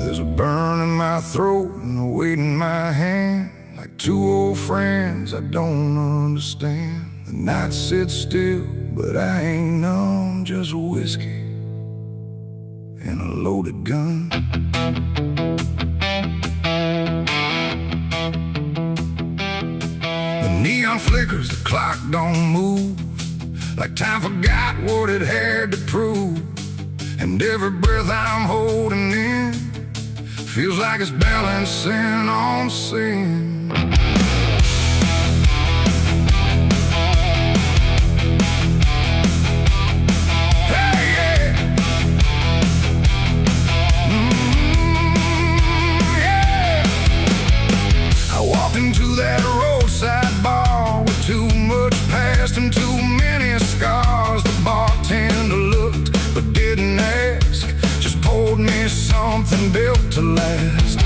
There's a burn in my throat and a weight in my hand, like two old friends I don't understand. The night sits still, but I ain't numb, just whiskey and a loaded gun. The neon flickers, the clock don't move, like time forgot what it had to prove. And every breath I'm holding in feels like it's balancing on sin. Hey, yeah. Yeah. I walked into that roadside bar with too much past and too many scars. The bartender looked but didn't ask, just poured me something built to last.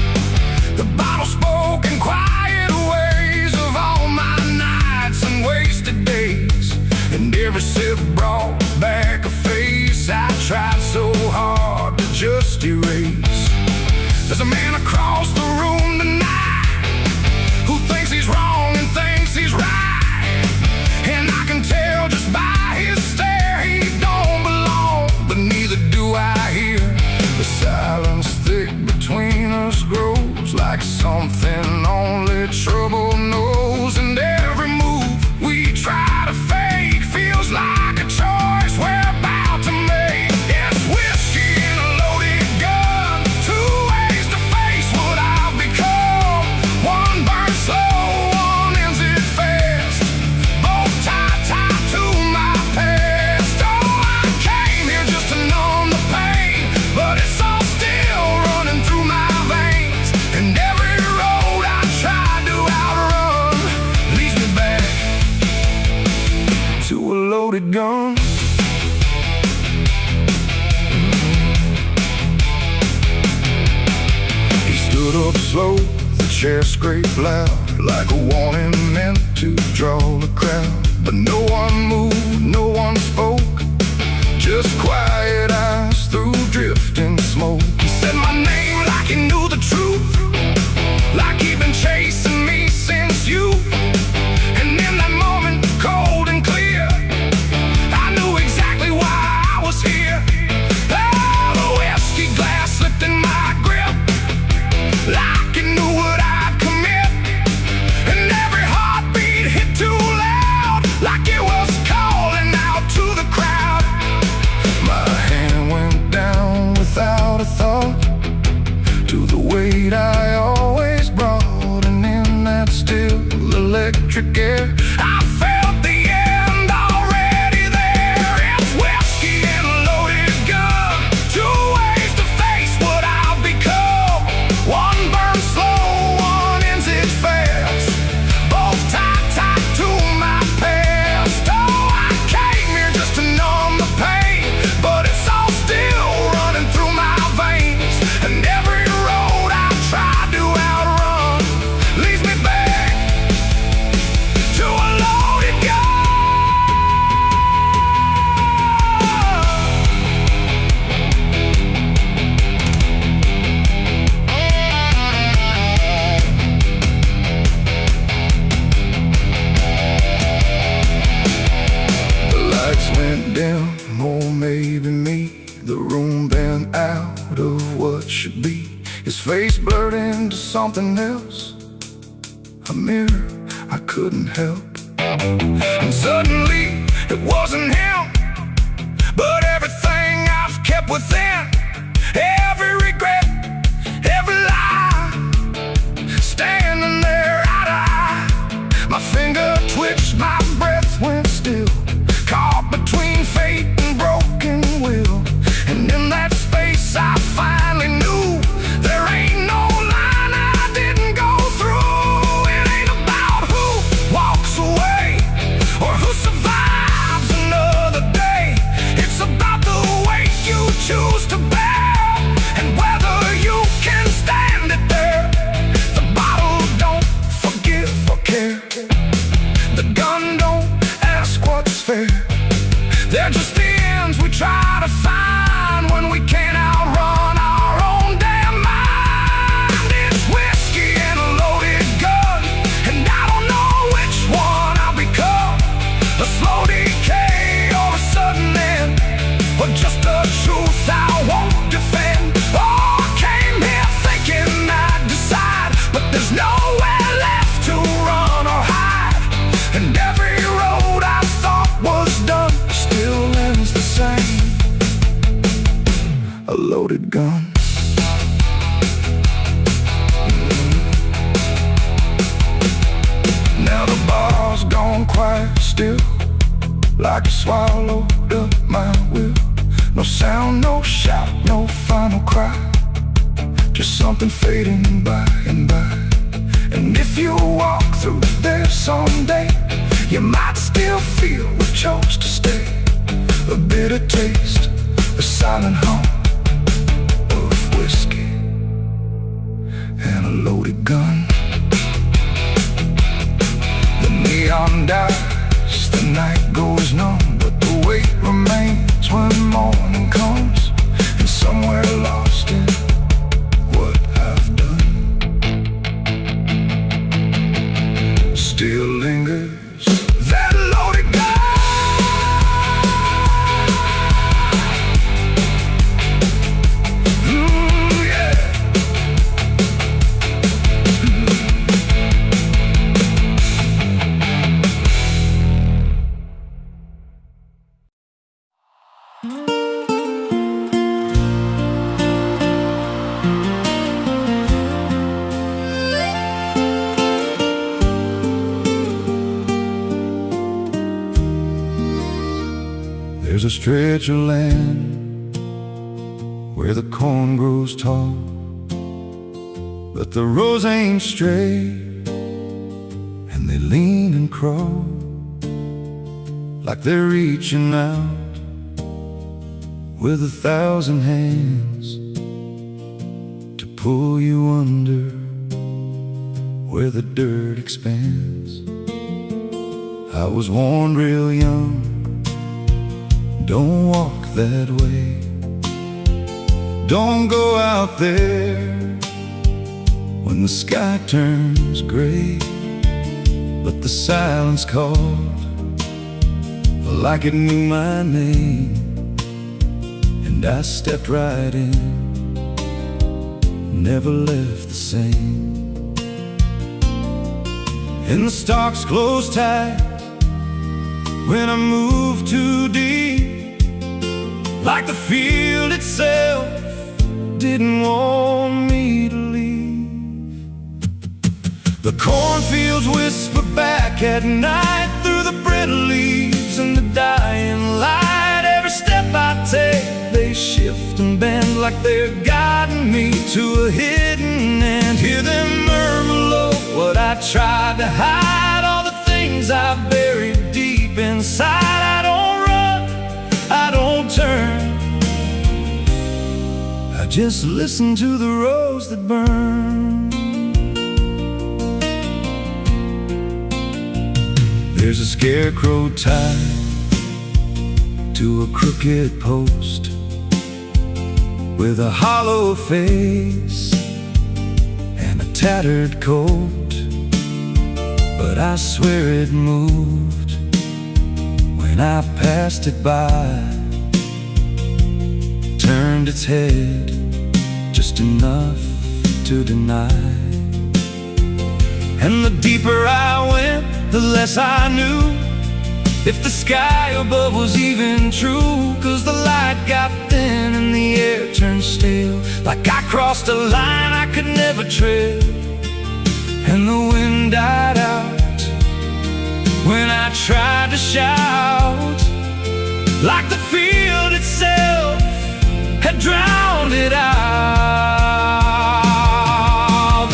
The bottle spoke in quiet ways of all my nights and wasted days, and every sip brought back a face I tried so hard to just erase. There's a man across the room tonight who thinks he's wrong and thinks he's right, and I can tell just by his stare he don't belong, but neither do I here. The silence thick between us grows like something only trouble knows, and every move we try to fake feels like a choice we're about to make. It's whiskey and a loaded gun, two ways to face what I've become. One burns slow, one ends it fast, both tied to my past. Oh, I came here just to numb the pain, but it's all still running through my veins, and every road I tried to outrun leads me back to a loaded gun. He stood up slow, the chair scraped loud, like a warning meant to draw the crowd. But no one moved, no one spoke, just quiet eyes through drifting smoke. He said my name like he knew the truth, like he'd been chasing me since youth. And in that moment, cold and clear, I knew exactly why I was here. Oh, the whiskey glass slipped in my grip, like it knew what I'd commit, and every heartbeat hit too loud, like it was calling out to the crowd. My hand went down without a thought to the weight I always brought, and in that still electric air I felt the end already there. It's whiskey and a loaded gun, two ways to face what I've become. One burns slow, one ends it fast, both tied to my past. Oh, I came here just to numb the pain, but it's all still running through my veins, and every road I tried to outrun leads me back to a loaded gun. The lights went dim, or maybe me, the room bent out of what should be. His face blurred into something else, a mirror I couldn't help. And suddenly it wasn't him, but everything I've kept within, every regret, every lie, standing there eye to eye. My finger twitched, my breath went still, caught between fate and broken will. And in that space I finally knew there ain't no line I didn't go through. It ain't about who walks away or who survives another day. It's about the way you choose to There's nowhere left to run or hide, and every road I thought was done still ends the same. A loaded gun. Now the bar's gone quiet still, like it swallowed up my will. No sound, no shout, no final cry, just something fading by and by. And if you walk through there someday, you might still feel we chose to stay. A bitter taste, a silent hum of whiskey and a loaded gun. The neon dies, the night goes numb, but the weight remains when morning comes. And somewhere lost in what I've done still lingers that loaded gun. There's a stretch of land where the corn grows tall, but the rows ain't straight, and they lean and crawl like they're reaching out with 1,000 hands to pull you under where the dirt expands. I was warned real young, don't walk that way, don't go out there when the sky turns gray. But the silence called like it knew my name, and I stepped right in, never left the same. And the stalks closed tight when I moved too deep, like the field itself didn't want me to leave. The cornfields whisper back at night through the brittle leaves and the dying light. Every step I take, they shift and bend like they're guiding me to a hidden end. Hear them murmur low what I tried to hide, all the things I buried deep inside. I don't run, I don't turn, I just listen to the rows that burn. There's a scarecrow tied to a crooked post with a hollow face and a tattered coat, but I swear it moved when I passed it by, turned its head just enough to deny. And the deeper I went, the less I knew if the sky above was even true. 'Cause the light got thin and the air turned stale, like I crossed a line I could never tread. And the wind died out when I tried to shout, like the field itself had drowned it out.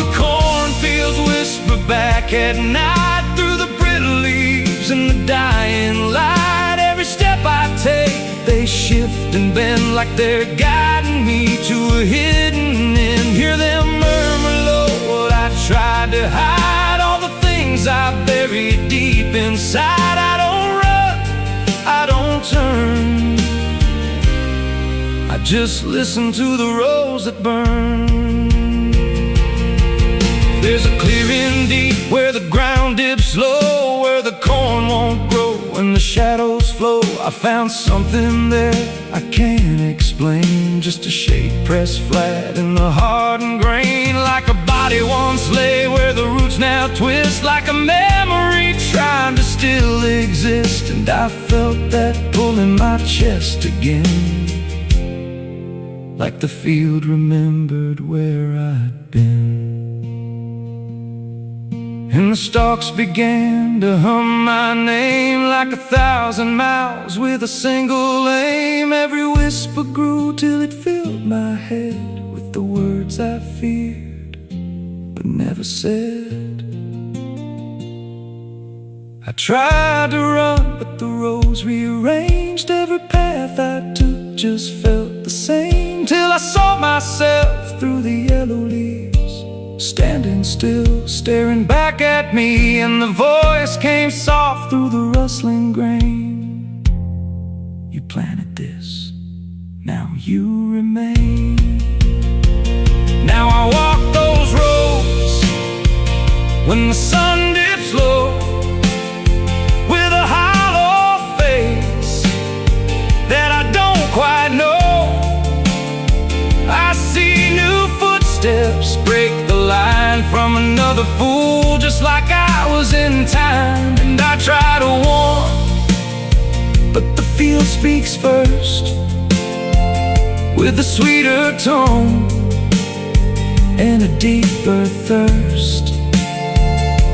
The cornfields whisper back at night through the brittle leaves and the dying light. Every step I take, they shift and bend like they're guiding me to a hidden end. Hear them murmur low what I tried to hide, all the things I buried deep inside. I don't run, I don't turn, I just listen to the rows that burn. There's a clearing deep where the ground dips low, where the corn won't grow and the shadows flow. I found something there I can't explain. explain. Just a shade pressed flat in the hardened grain, like a body once lay where the roots now twist, like a memory trying to still exist. And I felt that pull in my chest again, like the field remembered where I'd been. And the stalks began to hum my name, like 1,000 mouths with a single aim. Every whisper grew till it filled my head with the words I feared but never said. I tried to run, but the roads rearranged. Every path I took just felt the same, till I saw myself through the yellow leaves, standing still, staring back at me. And the voice came soft through the rustling grain: you planted this, now you remain. Now I walk those roads when the sun dips low, with a hollow face that I don't quite know. I see new footsteps break the line from another fool, just like I was in time. And I try to warn, but the field speaks first, with a sweeter tone and a deeper thirst.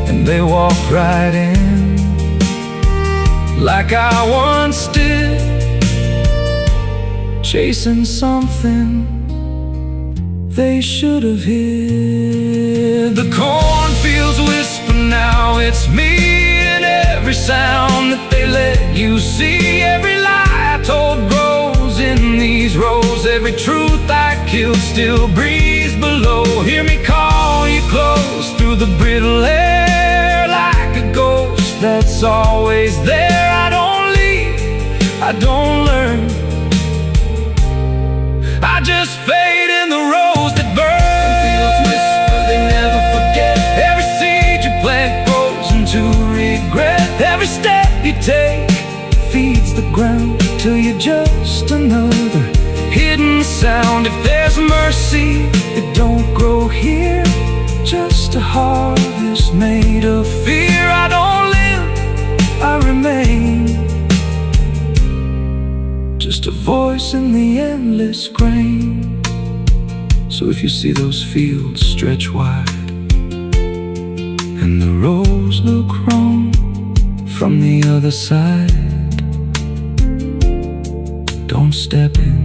And they walk right in, like I once did, chasing something they should have hid. The cornfields whisper now, it's me. And every sound that they let you see, every lie I told grows in these rows. Every truth I killed still breathes below. Hear me call you close through the brittle air, like a ghost that's always there. I don't leave, I don't learn, I just fade in the rows that burn. Fields whisper, they never forget. Every seed you plant grows into regret. Every step you take feeds the ground till you're just another hidden sound. If there's mercy, it don't grow here, just a harvest made of fear. I don't live, I remain, just a voice in the endless grain. So if you see those fields stretch wide, and the rows look wrong from the other side, don't step in,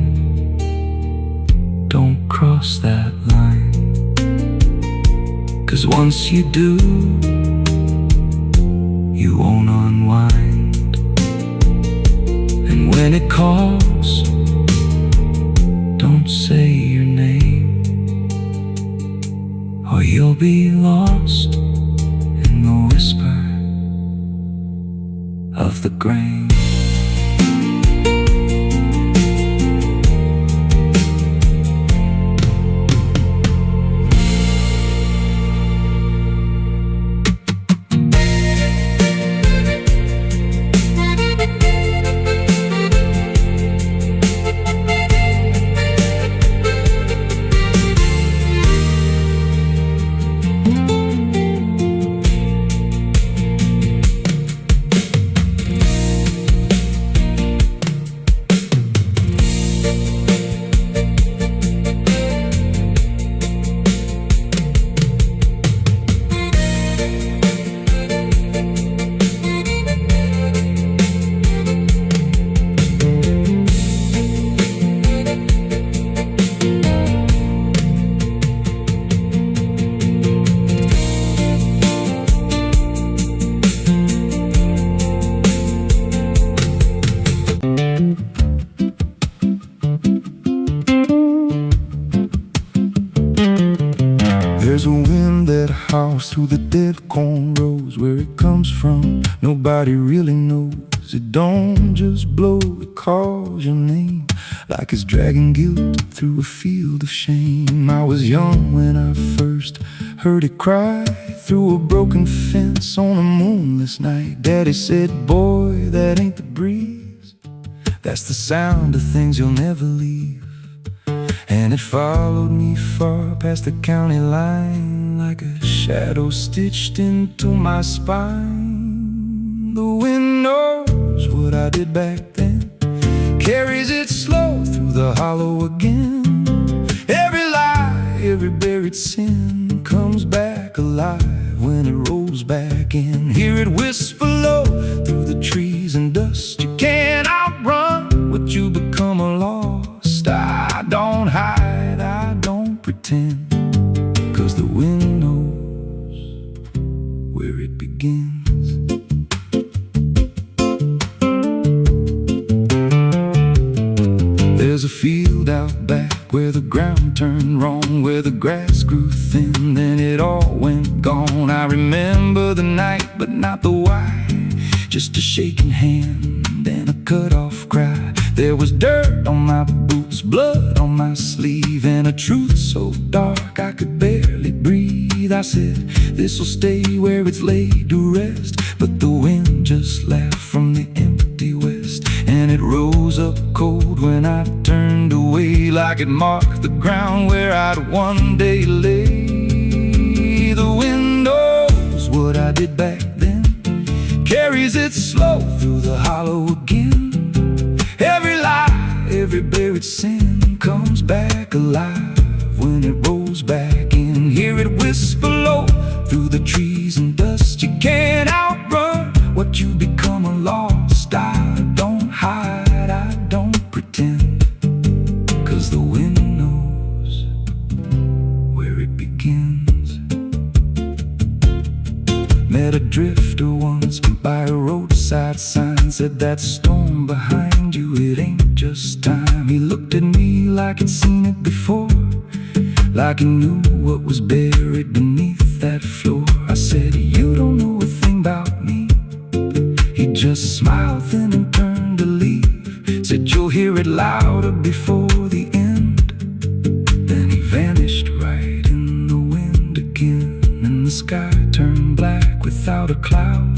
don't cross that line. 'Cause once you do, you won't unwind. And when it calls, don't say your name, or you'll be lost in the whisper of the grain. There's a wind that howls through the dead corn rows. Where it comes from, nobody really knows. It don't just blow, it calls your name, like it's dragging guilt through a field of shame. I was young when I first heard it cry through a broken fence on a moonless night. Daddy said, boy, that ain't the breeze, that's the sound of things you'll never leave. and it followed me far past the county line, like a shadow stitched into my spine. The wind knows what I did back then, carries it slow through the hollow again. Every lie, every buried sin comes back alive when it rolls back in. Hear it whisper low through the trees and dust. You can't outrun what you become lost. I don't hide, I don't pretend, 'cause the wind knows where it begins. There's a field out back where the ground turned wrong, where the grass grew thin, then it all went gone. I remember the night, but not the why, just a shaking hand and a cut-off cry. There was dirt on my boots, blood on my sleeve, and a truth so dark I could barely breathe. I said, this'll stay where it's laid to rest, but the wind just laughed from the empty west, and it rose up cold when I turned away, like it marked the ground where I'd one day lay. The wind knows what I did back then, carries it slow through the hollow again. Every lie, every buried sin comes back alive when it rolls back in. Hear it whisper low through the trees and dust. You can't outrun what you become lost. I don't hide, I don't pretend, 'cause the wind knows where it begins. Met a drifter once by a roadside sign, said that storm behind you, it ain't just time. He looked at me like he'd seen it before, like he knew what was buried beneath that floor. I said, you don't know a thing about me. He just smiled thin and turned to leave, said you'll hear it louder before the end. Then he vanished right in the wind again, and the sky turned black without a cloud,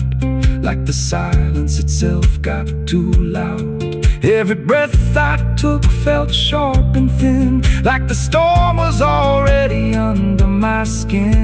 like the silence itself got too loud. Every breath I took felt sharp and thin, like the storm was already under my skin.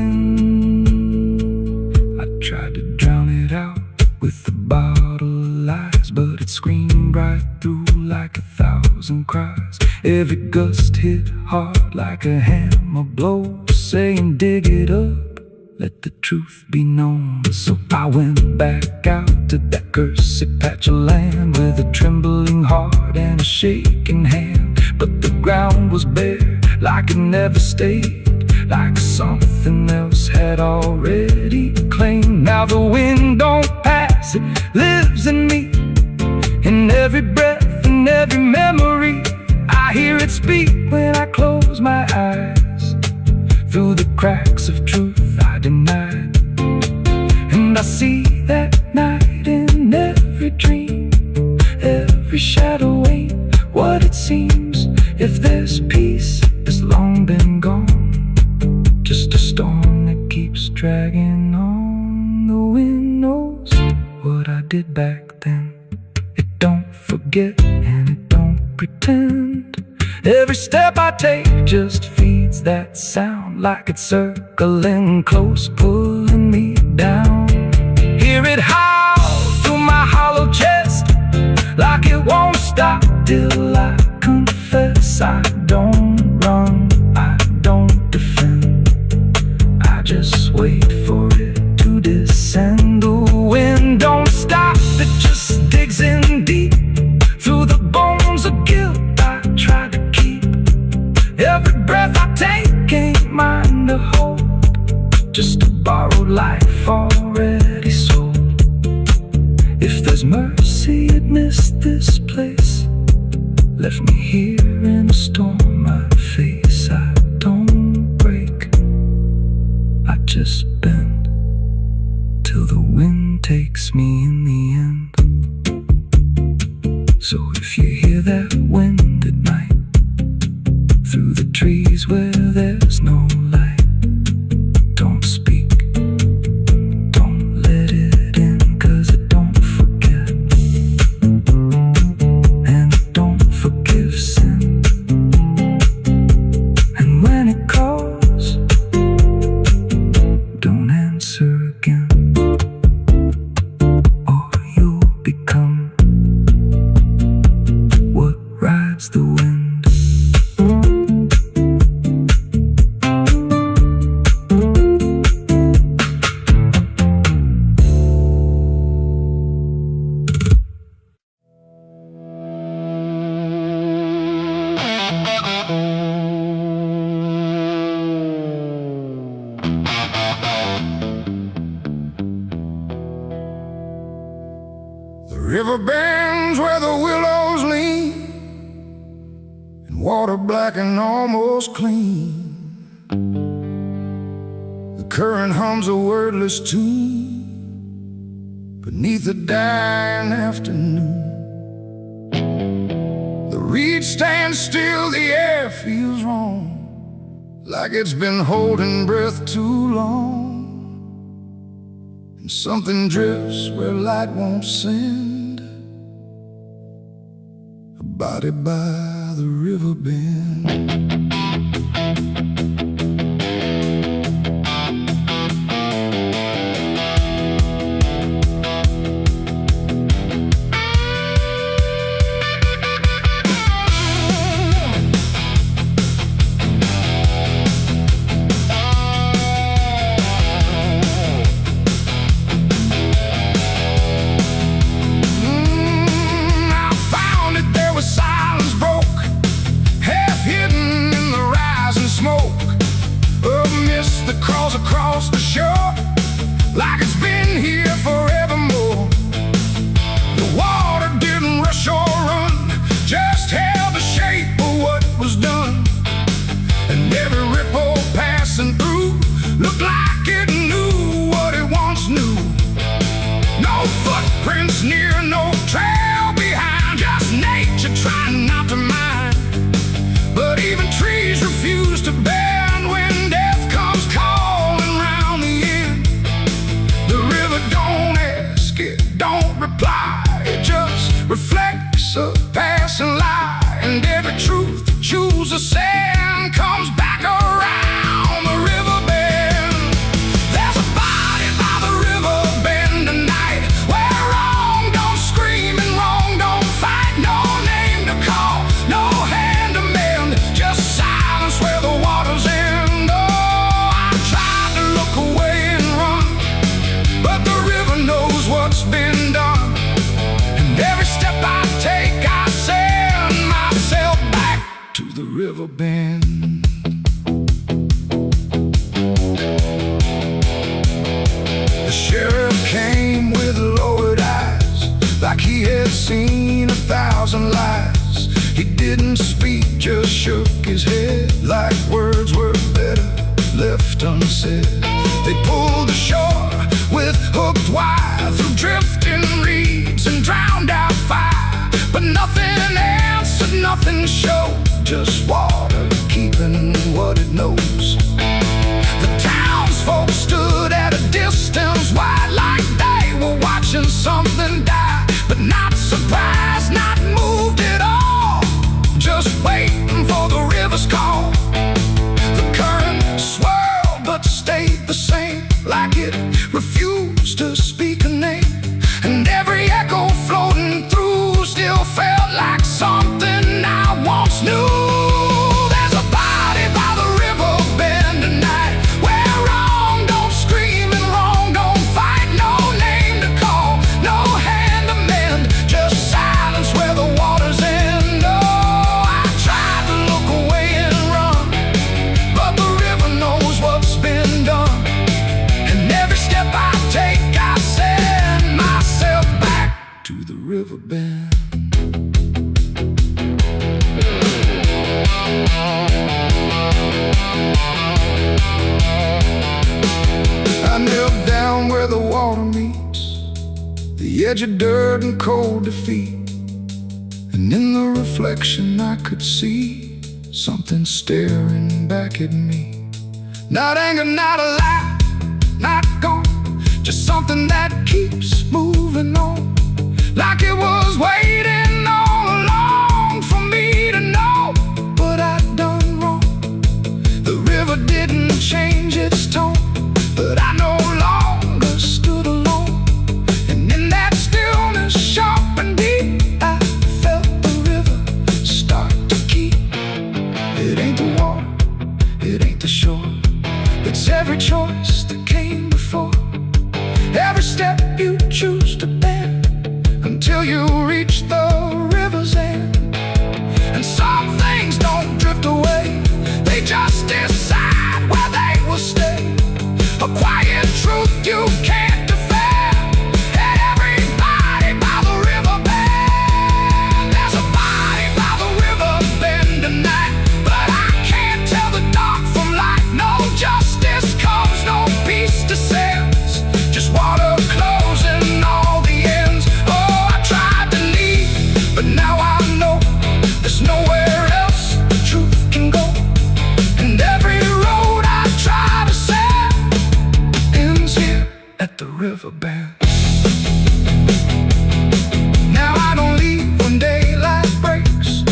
I tried to drown it out with a bottle of lies, but it screamed right through like 1,000 cries. Every gust hit hard like a hammer blow, saying dig it up, let the truth be known. So I went back out to that cursed patch of land with a trembling heart and a shaking hand. But the ground was bare, like it never stayed, like something else had already claimed. Now the wind don't pass, it lives in me, in every breath and every memory. I hear it speak when I close my eyes, through the cracks of truth I denied. And I see that night in every dream, every shadow ain't what it seems. If there's peace, it's long been gone, just a storm that keeps dragging on. The wind knows what I did back then. It don't forget and it don't pretend. Every step I take just feeds that sound, like it's circling close, pulling me down. Hear it howl through my hollow chest, like it won't stop till I confess. I don't run, I don't defend, I just wait for it to descend. The wind don't stop, it just digs in deep, through the bones of guilt I try to keep. Every breath I take ain't mine to hold, just a borrowed life already sold. If there's mercy, it missed this place, left me here in a storm I face. I don't break, I just bend, till the wind takes me in the end. So if you hear that wind at night, through the trees where there's no light, don't speak, don't let it in, 'cause it don't forget, and it don't forgive sin. answer again, or you'll become what rides the wind. The river bends where the willows lean, and water black and almost clean. The current hums a wordless tune beneath the dying afternoon. The reed stands still, the air feels wrong, like it's been holding breath too long. And something drifts where light won't send, a body by the river bend. Across the shore, like it's been here forevermore. The water didn't rush or run, just held the shape of what was done. And every ripple passing through looked like it knew what it once knew. No footprints near, no trail behind, just nature trying not to mind. But even trees refuse to bend when death comes calling round the end. The river don't ask, it don't reply, it just reflects a passing lie. And every truth that chooses sand comes back around the river bend. There's a body by the river bend tonight, where wrong don't scream and wrong don't fight. No name to call, no hand to mend, just silence where the waters end. Oh, I tried to look away and run, but the river knows what's been done. And every step I take, I send myself back to the river bend. The sheriff came with lowered eyes, like he had seen 1,000 lies. He didn't speak, just shook his head, like words were better left unsaid. They pulled ashore with hooked wire through drifting reeds and drowned out fire. But nothing answered, nothing showed, just water keeping what it knows. The townsfolk stood at a distance wide, like they were watching something die. But not surprised, not moved at all, just waiting for the river's call. The current swirled but stayed the same, like it refused to speak a name. And every echo floating through still felt like something I once knew. There's a body by the river bend tonight, where wrong don't scream and wrong don't fight. No name to call, no hand to mend, just silence where the waters end. Oh, I tried to look away and run, but the river knows what's been done. And every step I take, I send myself back to the river bend. I knelt down where the water meets the edge of dirt and cold defeat. And in the reflection I could see something staring back at me. Not anger, not a lie, not gone, just something that keeps moving on, like it was waiting all along for me to know what I'd done wrong. The river didn't change its tone, but I know long every step you choose to bend, until you reach the river's end. And some things don't drift away, they just decide where they will stay. A quiet truth you can't defend. Everybody by the river bend. There's a body by the river bend tonight, but I can't tell the dark from light. No justice comes, no peace descends, just water closing all the ends. Oh, I tried to leave, but now I know there's nowhere else the truth can go. And every road I try to set ends here at the river bend. Now I don't leave when daylight breaks,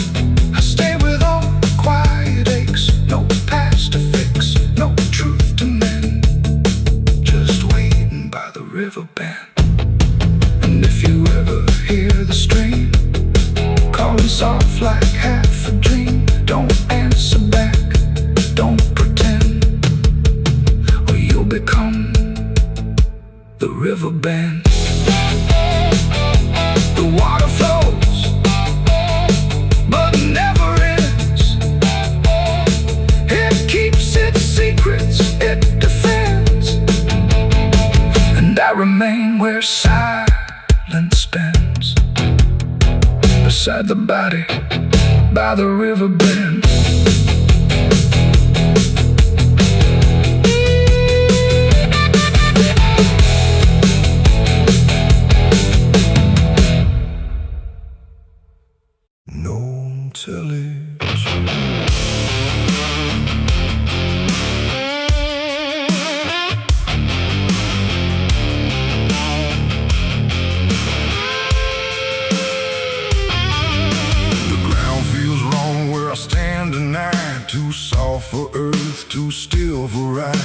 I stay with all the quiet aches. No past to fix, no truth to mend, just waiting by the river bend. And if you ever hear the stream calling soft like half a dream, don't answer back, don't pretend, or you'll become the river bend. The water flows, but never ends. It keeps its secrets, it defends. And I remain where silence bends, beside the body by the river bend. No television, too soft for earth, too still for ride.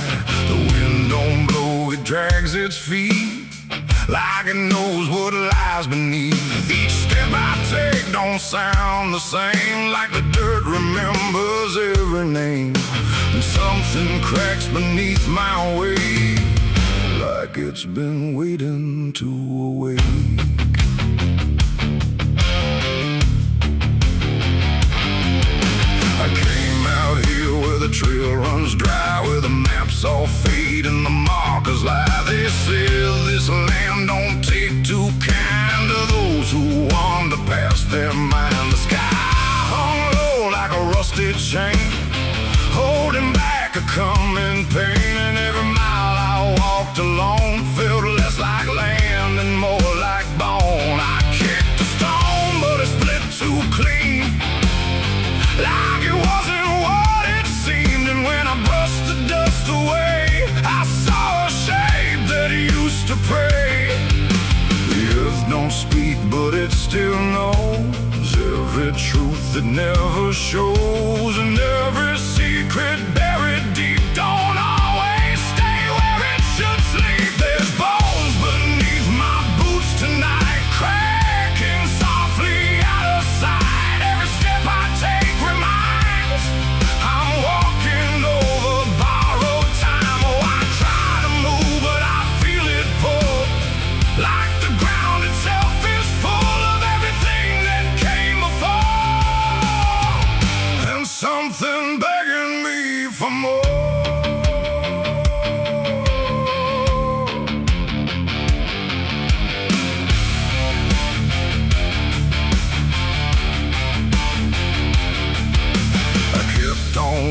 The wind don't blow, it drags its feet like it knows what lies beneath. Each step I take don't sound the same, like the dirt remembers every name. And something cracks beneath my weight, like it's been waiting to awake. I came out here where the trail runs dry, where the maps all fade and the markers lie. They said this land don't take too kind to those who wander past their mind. The sky hung low like a rusted chain, holding back a coming pain. And every mile I walked alone felt less like land and more like bone. I kicked a stone, but it split too clean, like it wasn't what it seemed. And when I brushed the dust away, I saw a shape that used to pray. The earth don't speak, but it still knows every truth that never shows. And every secret buried deep don't always stay where it should sleep. There's bones beneath my boots tonight, cracking softly out of sight. Every step I take reminds I'm walking over borrowed time. Oh, I try to move, but I feel it pull, like the ground itself is full of everything that came before, and something begging me for more.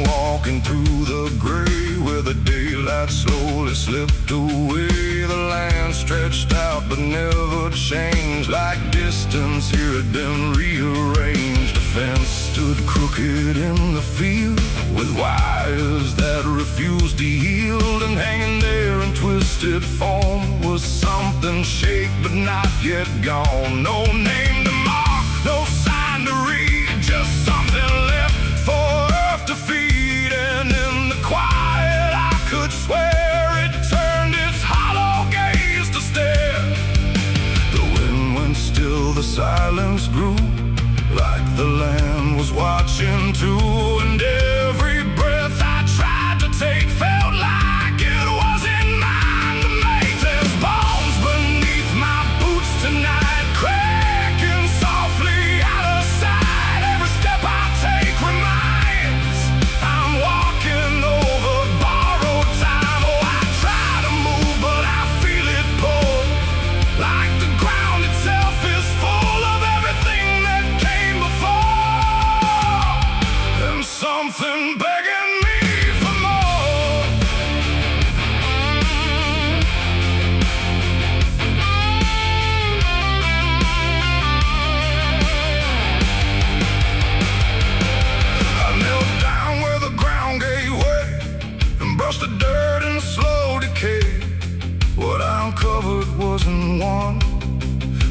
Walking through the gray, where the daylight slowly slipped away. The land stretched out but never changed, like distance here had been rearranged. A fence stood crooked in the field, with wires that refused to yield. And hanging there in twisted form was something shaped but not yet gone. No name to mark, no sign to read, just something left for earth to feed. And in the quiet I could swear it turned its hollow gaze to stare. The wind went still, the silence grew, like the land was watching too. And every breath I tried to take felt like it wasn't mine to make. There's bones ground covered wasn't one,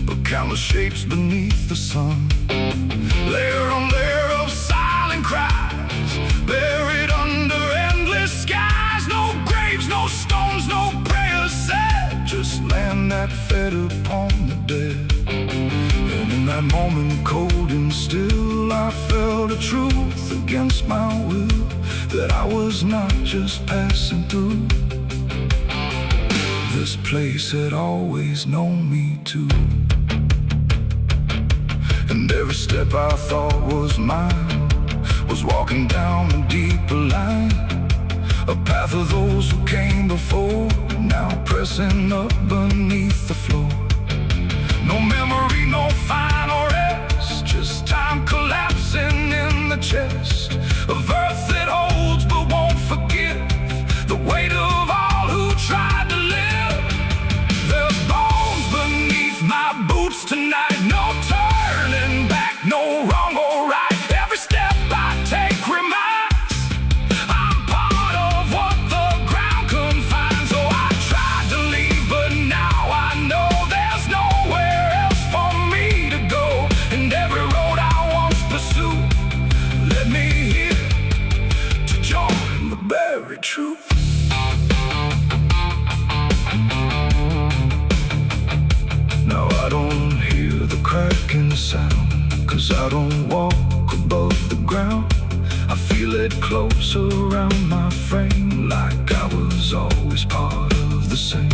but countless shapes beneath the sun. Layer on layer of silent cries, buried under endless skies. No graves, no stones, no prayers said, just land that fed upon the dead. And in that moment, cold and still, I felt a truth against my will, that I was not just passing through. This place had always known me too. And every step I thought was mine was walking down a deeper line, a path of those who came before, now pressing up beneath the floor. No memory, no final rest, just time collapsing in the chest of earth that holds but won't forgive the weight of all who tried to live. There's bones beneath my boots tonight, no turning back, no wrong or right. Every step I take reminds I'm part of what the ground confines. So I tried to leave, but now I know there's nowhere else for me to go. And every road I once pursued led me here to join the buried truth. Now I don't hear the cracking sound, 'cause I don't walk above the ground. I feel it close around my frame, like I was always part of the same.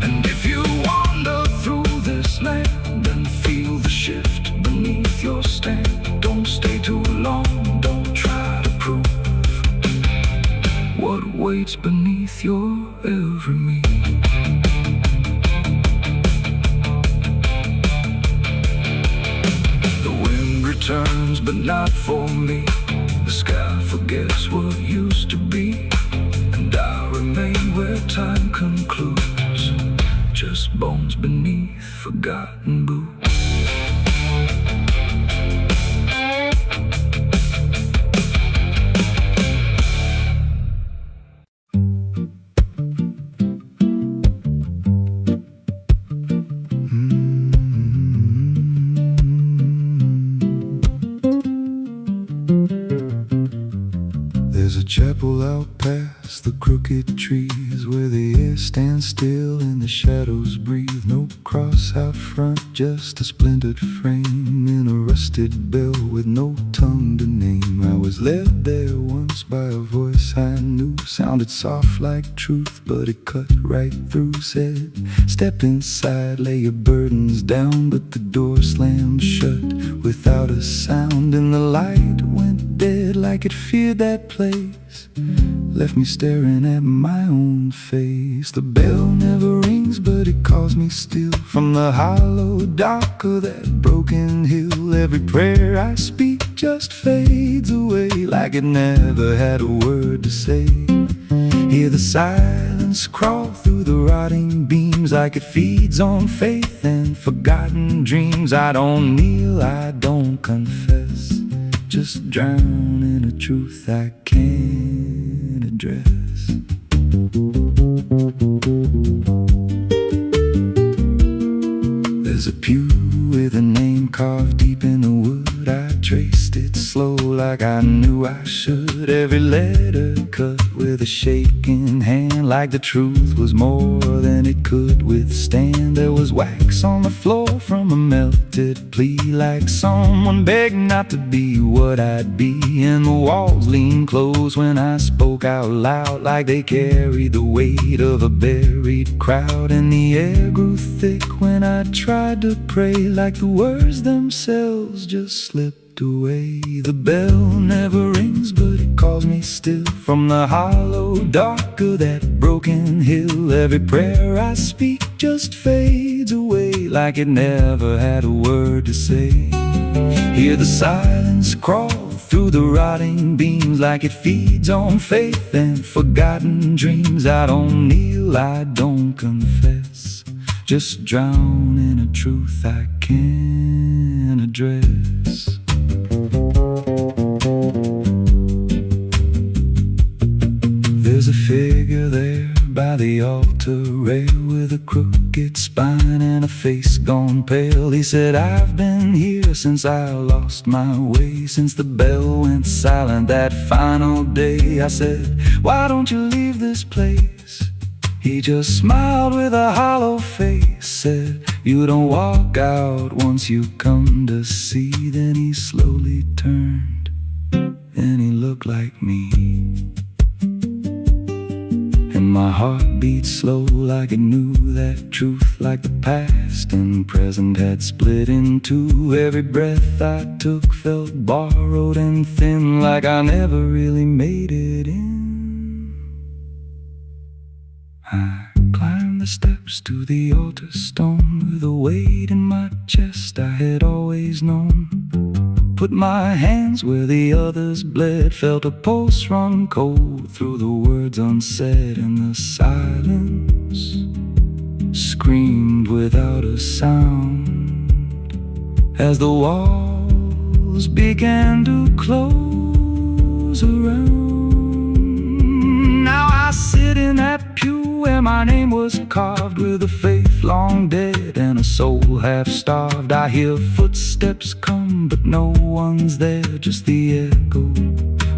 And if you wander through this land and feel the shift beneath your stand, don't stay too long, don't try to prove what waits beneath your every move. Turns, but not for me. The sky forgets what used to be, and I remain where time concludes, just bones beneath forgotten boots. There's a chapel out past the crooked trees, where the air stands still and the shadows breathe. No cross out front, just a splintered frame in a rusted bell with no tongue to name. I was led there once by a voice I knew, sounded soft like truth, but it cut right through. Said, step inside, lay your burdens down, but the door slammed shut without a sound. And the light went dead like it feared that place, left me staring at my own face. The bell never rings, but it calls me still from the hollow dark of that broken hill. Every prayer I speak just fades away, like it never had a word to say. Hear the silence crawl through the rotting beams, like it feeds on faith and forgotten dreams. I don't kneel, I don't confess, just drown in a truth I can't address. There's a pew with a name carved deep in the wood. I traced it slow like I knew I should. Every letter cut with a shaking hand, like the truth was more than it could withstand. There was wax on the floor from a melted plea, like someone begged not to be what I'd be. And the walls leaned close when I spoke out loud, like they carried the weight of a buried crowd. And the air grew thick when I tried to pray, like the words themselves just slipped away. The bell never rings, but it calls me still from the hollow dark of that broken hill. Every prayer I speak just fades away, like it never had a word to say. Hear the silence crawl through the rotting beams, like it feeds on faith and forgotten dreams. I don't kneel, I don't confess, just drown in a truth I can't address. There's a figure there by the altar rail with a crooked spine and a face gone pale. He said, I've been here since I lost my way, since the bell went silent that final day. I said, why don't you leave this place? He just smiled with a hollow face, said, you don't walk out once you come to see. Then he slowly turned and he looked like me. And my heart beat slow like it knew that truth, like the past and present had split in two. Every breath I took felt borrowed and thin, like I never really made it in. I climbed the steps to the altar stone with a weight in my chest I had always known. Put my hands where the others bled, felt a pulse run cold through the words unsaid, and the silence screamed without a sound as the walls began to close around. Now I sit in that pew where my name was carved, with a faith long dead and a soul half starved. I hear footsteps come, but no one's there, just the echo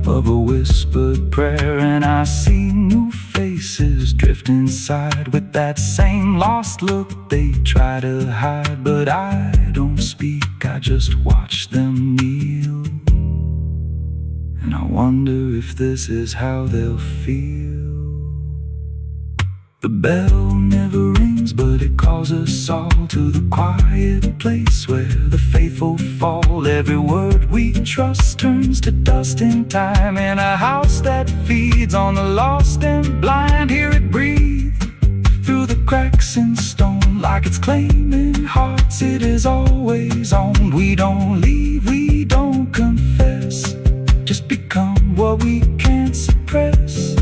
of a whispered prayer. And I see new faces drift inside with that same lost look they try to hide. But I don't speak, I just watch them kneel, and I wonder if this is how they'll feel. The bell never rings, but it calls us all to the quiet place where the faithful fall. Every word we trust turns to dust in time, in a house that feeds on the lost and blind. Hear it breathe through the cracks in stone, like it's claiming hearts it is always owned. We don't leave, we don't confess, just become what we can't suppress.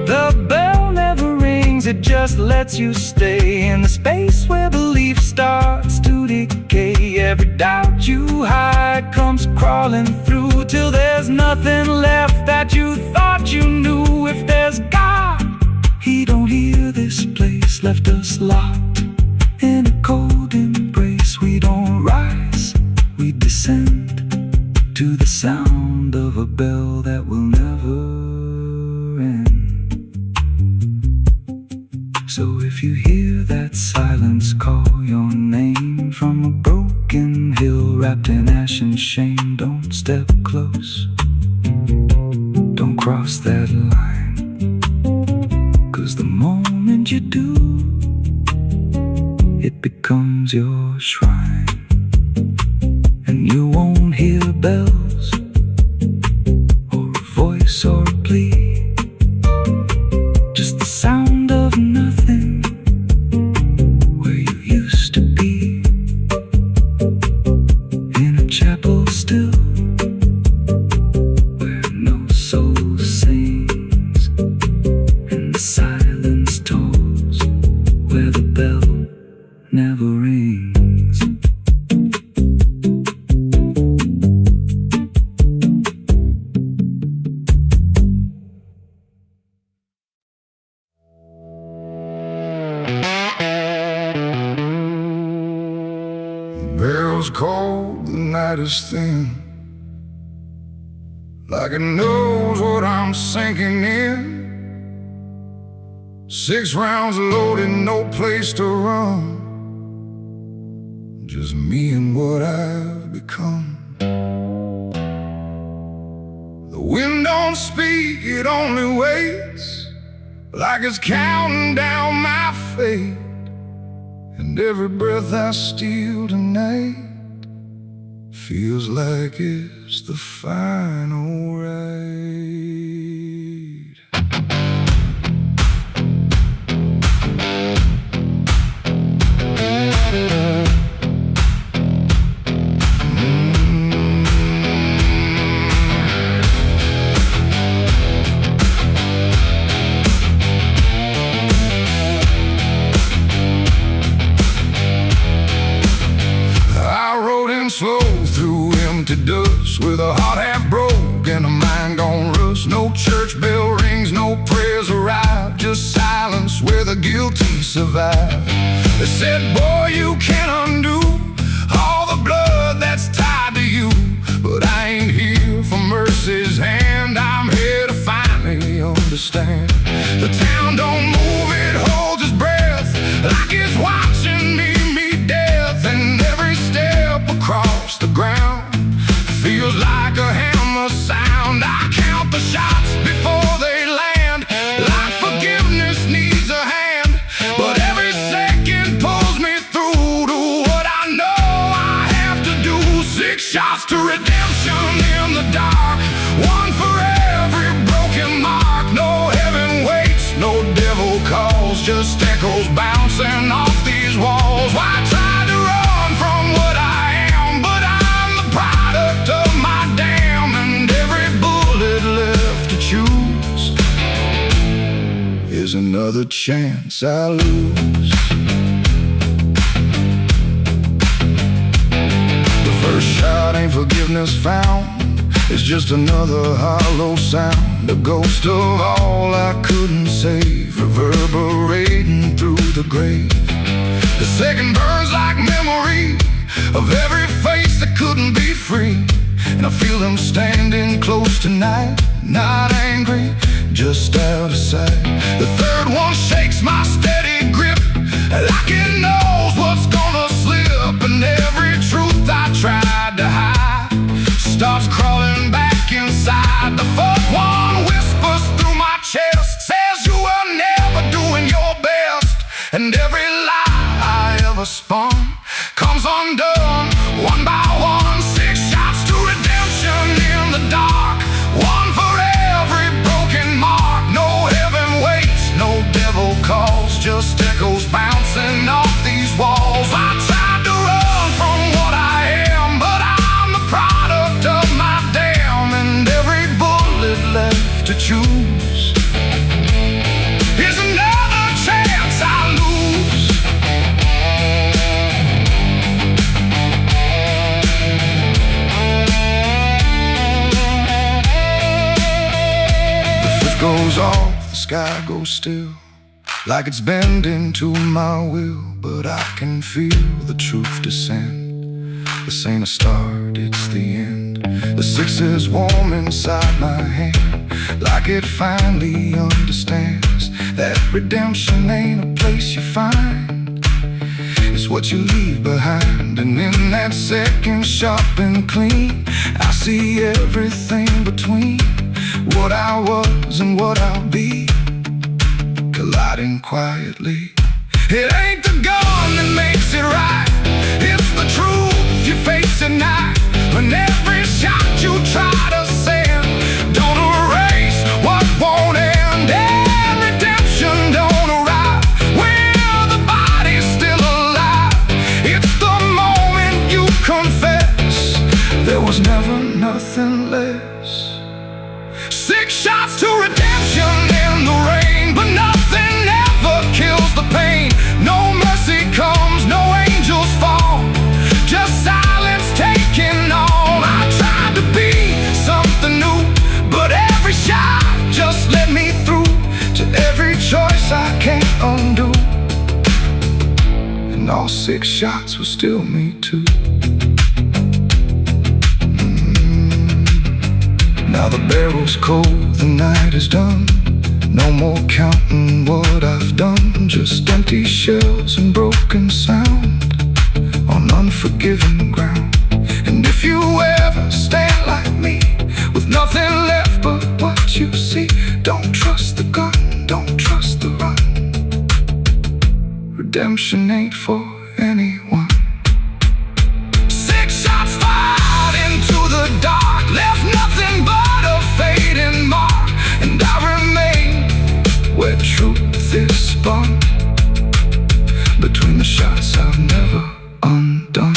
The bell never rings, it just lets you stay in the space where belief starts to decay. Every doubt you hide comes crawling through, till there's nothing left that you thought you knew. If there's God, He don't hear this place, left us locked in a cold embrace. We don't rise, we descend to the sound of a bell that will never end. So if you hear that silence call your name from a broken hill wrapped in ash and shame, don't step close, don't cross that line, 'cause the moment you do, it becomes your shrine. And you won't hear bells or a voice or a plea, just the sound of nothing where you used to be, in a chapel still where no soul sings, and the silence tolls where the bell never rings. Bell's cold, the night is thin, like it knows what I'm sinking in. 6 rounds loaded, no place to run, just me and what I've become. The wind don't speak, it only waits, like it's counting down my fate. And every breath I steal tonight feels like it's the final ride. Slow through empty dust, with a heart half broke and a mind gone rust. No church bell rings, no prayers arrive, just silence where survive. They said, boy, you can't undo all the blood that's tied to you. But I ain't here for mercy's hand, I'm here to finally understand. The town don't move, it holds its breath, like it's watching me meet death. And every step across the ground feels like a hammer sound. I count the shots before they land, like forgiveness needs a hand. But every second pulls me through to what I know I have to do. 6 shots to redemption in the dark, one for every broken mark. No heaven waits, no devil calls, just echoes bouncing off these walls. Why try to run from what I am? But I'm the product of my damn, and every bullet left to choose is another chance I lose. The first shot ain't forgiveness found, it's just another hollow sound, a ghost of all I couldn't save, reverberating through the grave. The second burns like memory of every face that couldn't be free, and I feel them standing close tonight, not angry, just out of sight. The third one shakes my steady grip, like it knows what's gonna slip, and every truth I tried to hide starts crawling back inside. The fourth one whispers through my chest, says you were never doing your best, and every lie I ever spun comes undone one by one. 6 shots to redemption in the dark, one for every broken mark. No heaven waits, no devil calls, just echoes bouncing off these walls. I tried to run from what I am, but I'm the product of my damn, and every bullet left to choose is another chance I lose. The fifth goes off, the sky goes still, like it's bending to my will, but I can feel the truth descend. This ain't a start, it's the end. The 6 is warm inside my hand, like it finally understands that redemption ain't a place you find, it's what you leave behind. And in that second sharp and clean, I see everything between what I was and what I'll be, colliding quietly. It ain't the gun that makes it right, it's the truth you face at night. When every shot you try to send don't erase what won't end, and redemption don't arrive when the body's still alive. It's the moment you confess there was never nothing less. 6 shots to redemption in the rain, but nothing ever kills the pain. No mercy comes, no angels fall, just silence taking all. I tried to be something new, but every shot just let me through to every choice I can't undo, and all 6 shots were still me too. Now the barrel's cold, the night is done, no more counting what I've done, just empty shells and broken sound on unforgiving ground. And if you ever stand like me with nothing left but what you see, don't trust the gun, don't trust the run. Redemption ain't for anyone. 6 shots fired into the dark, left nothing but a fading mark, and I remain where truth is spun, between the shots I've never undone.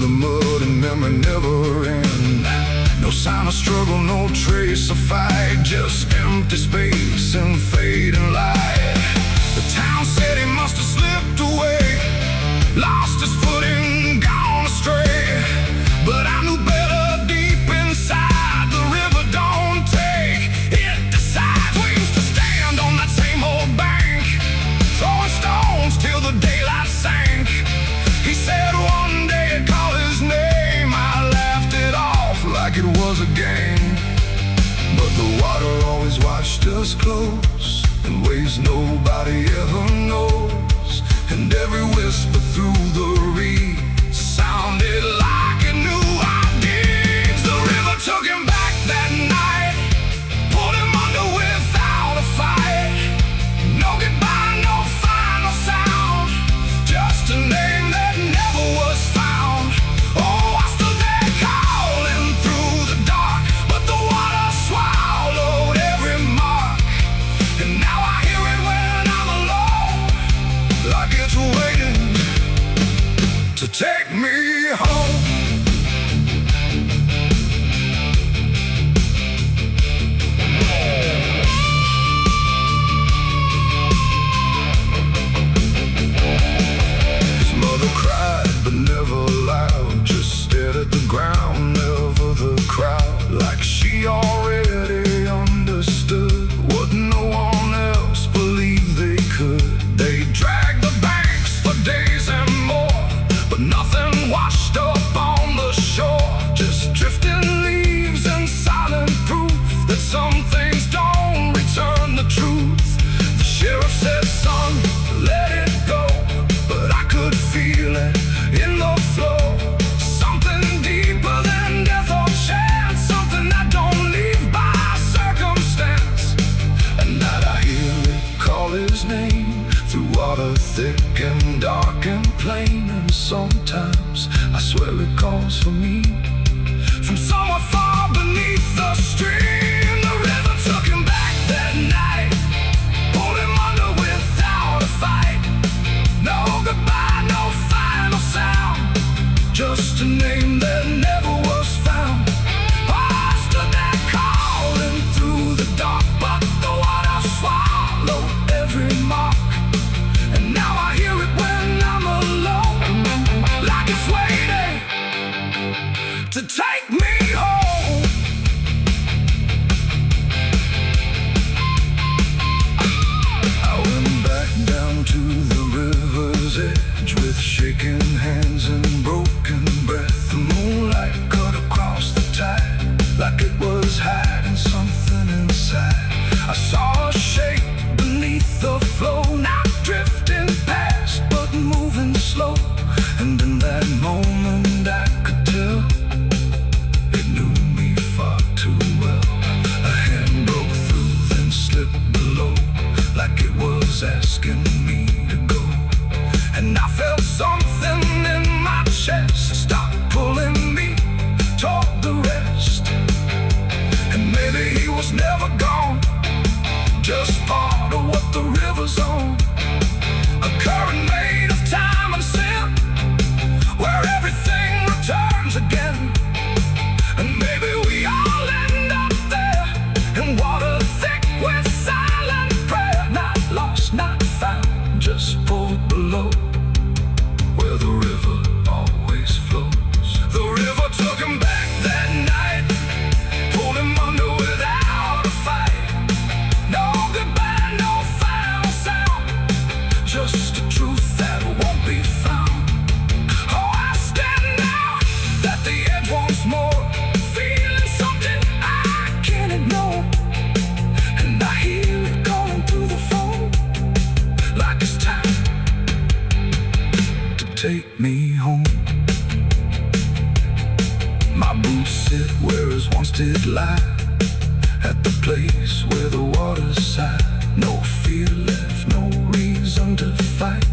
the mud and memory never end. No sign of struggle, no trace of fight, just empty space and fading light. The town said he must have slipped away, lost his footing, gone astray. But I knew better deep inside, the river don't take, it decides. We used to stand on that same old bank, throwing stones till the daylight sank. He said one day I'd call his name. I laughed it off like it was a game. But the water always watched us close, in ways nobody ever knows. And every whisper through the reeds sounded like it knew our deeds. The river took him back that night, pulled him under without a fight. No goodbye, no final sound, just a name that never was found. Oh, I stood there calling through the dark, but the water swallowed every mark. And now I hear it when I'm alone, like it's waiting to take me home. His mother cried, but never loud, just stared at the ground, never the crowd. Like she already understood what no one else believed they could. They dragged the banks for days and more, but nothing washed up on the shore. Just drifting leaves and silent proof that some things don't return the truth. The sheriff said, son, let it go, but I could feel it in the flow. Something deeper than death or chance, something that don't leave by circumstance. And that I hear it call his name through water thick and dark and plain. And sometimes I swear it calls for me from somewhere far beneath the stream. The river took him back that night, pulled him under without a fight. No goodbye, no final sound, just a name that never was found. I stood there calling through the dark, but the water swallowed every mark. And now I hear it when I'm alone, like it's waiting to take me home. I went back down to the river's edge with shaking hands and broken breath. The moonlight cut across the tide like it was hiding something inside. I saw a shape beneath the flow, not drifting past but moving slow. And in that moment I could tell it knew me far too well. A hand broke through, then slipped below, like it was asking me to go. And I felt something in my chest stop pulling me toward the rest. And maybe he was never gone, just part of what the river's on. A current made of time and sin, where everything returns again. And maybe we all end up there, in water thick with silent prayer. Not lost, not found, just pulled below, where the river always flows. The river took him back that night, pulled him under without a fight. No goodbye, no final sound, just a truth that won't be found. Oh, I stand now at the edge once more, feeling something I can't ignore. And I hear it calling through the phone, like it's time to take me home. My boots sit where his once did lie, at the place where the water sighed. No fear left, no reason to fight,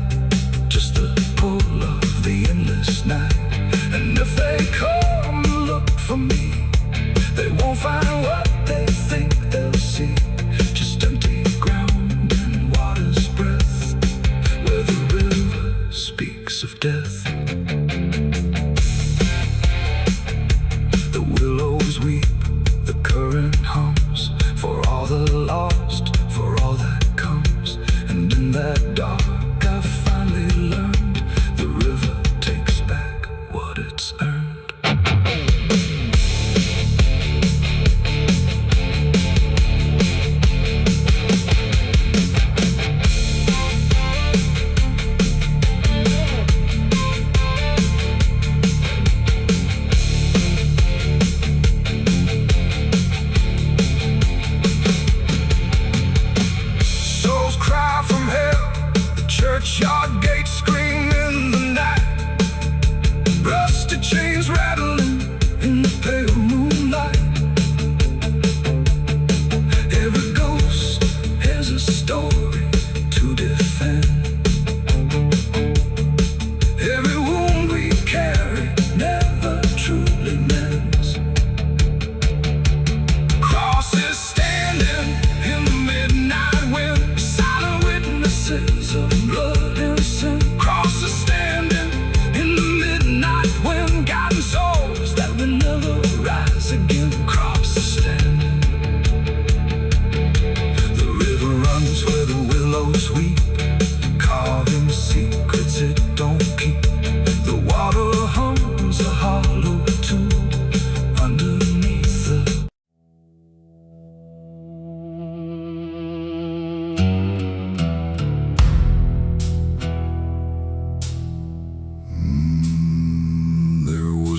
just the pull of the endless night. And if they come look for me, they won't find what they think they'll see, just empty ground and water's breath, where the river speaks of death. The willows weep, the current hums, for all the lost, for all that comes. And in that dark I finally learned the river takes back what it's earned. Churchyard gates scream in the night, rusty chains rattling in the pale moonlight. Every ghost has a story to defend. Every wound we carry never truly mends. Crosses standing in the midnight wind, silent witnesses of blood and sin. Crosses standing in the midnight wind, guiding souls that will never rise again. Crosses standing. The river runs where the willows weep, carving secrets it don't keep. The water hums a hollow tune underneath the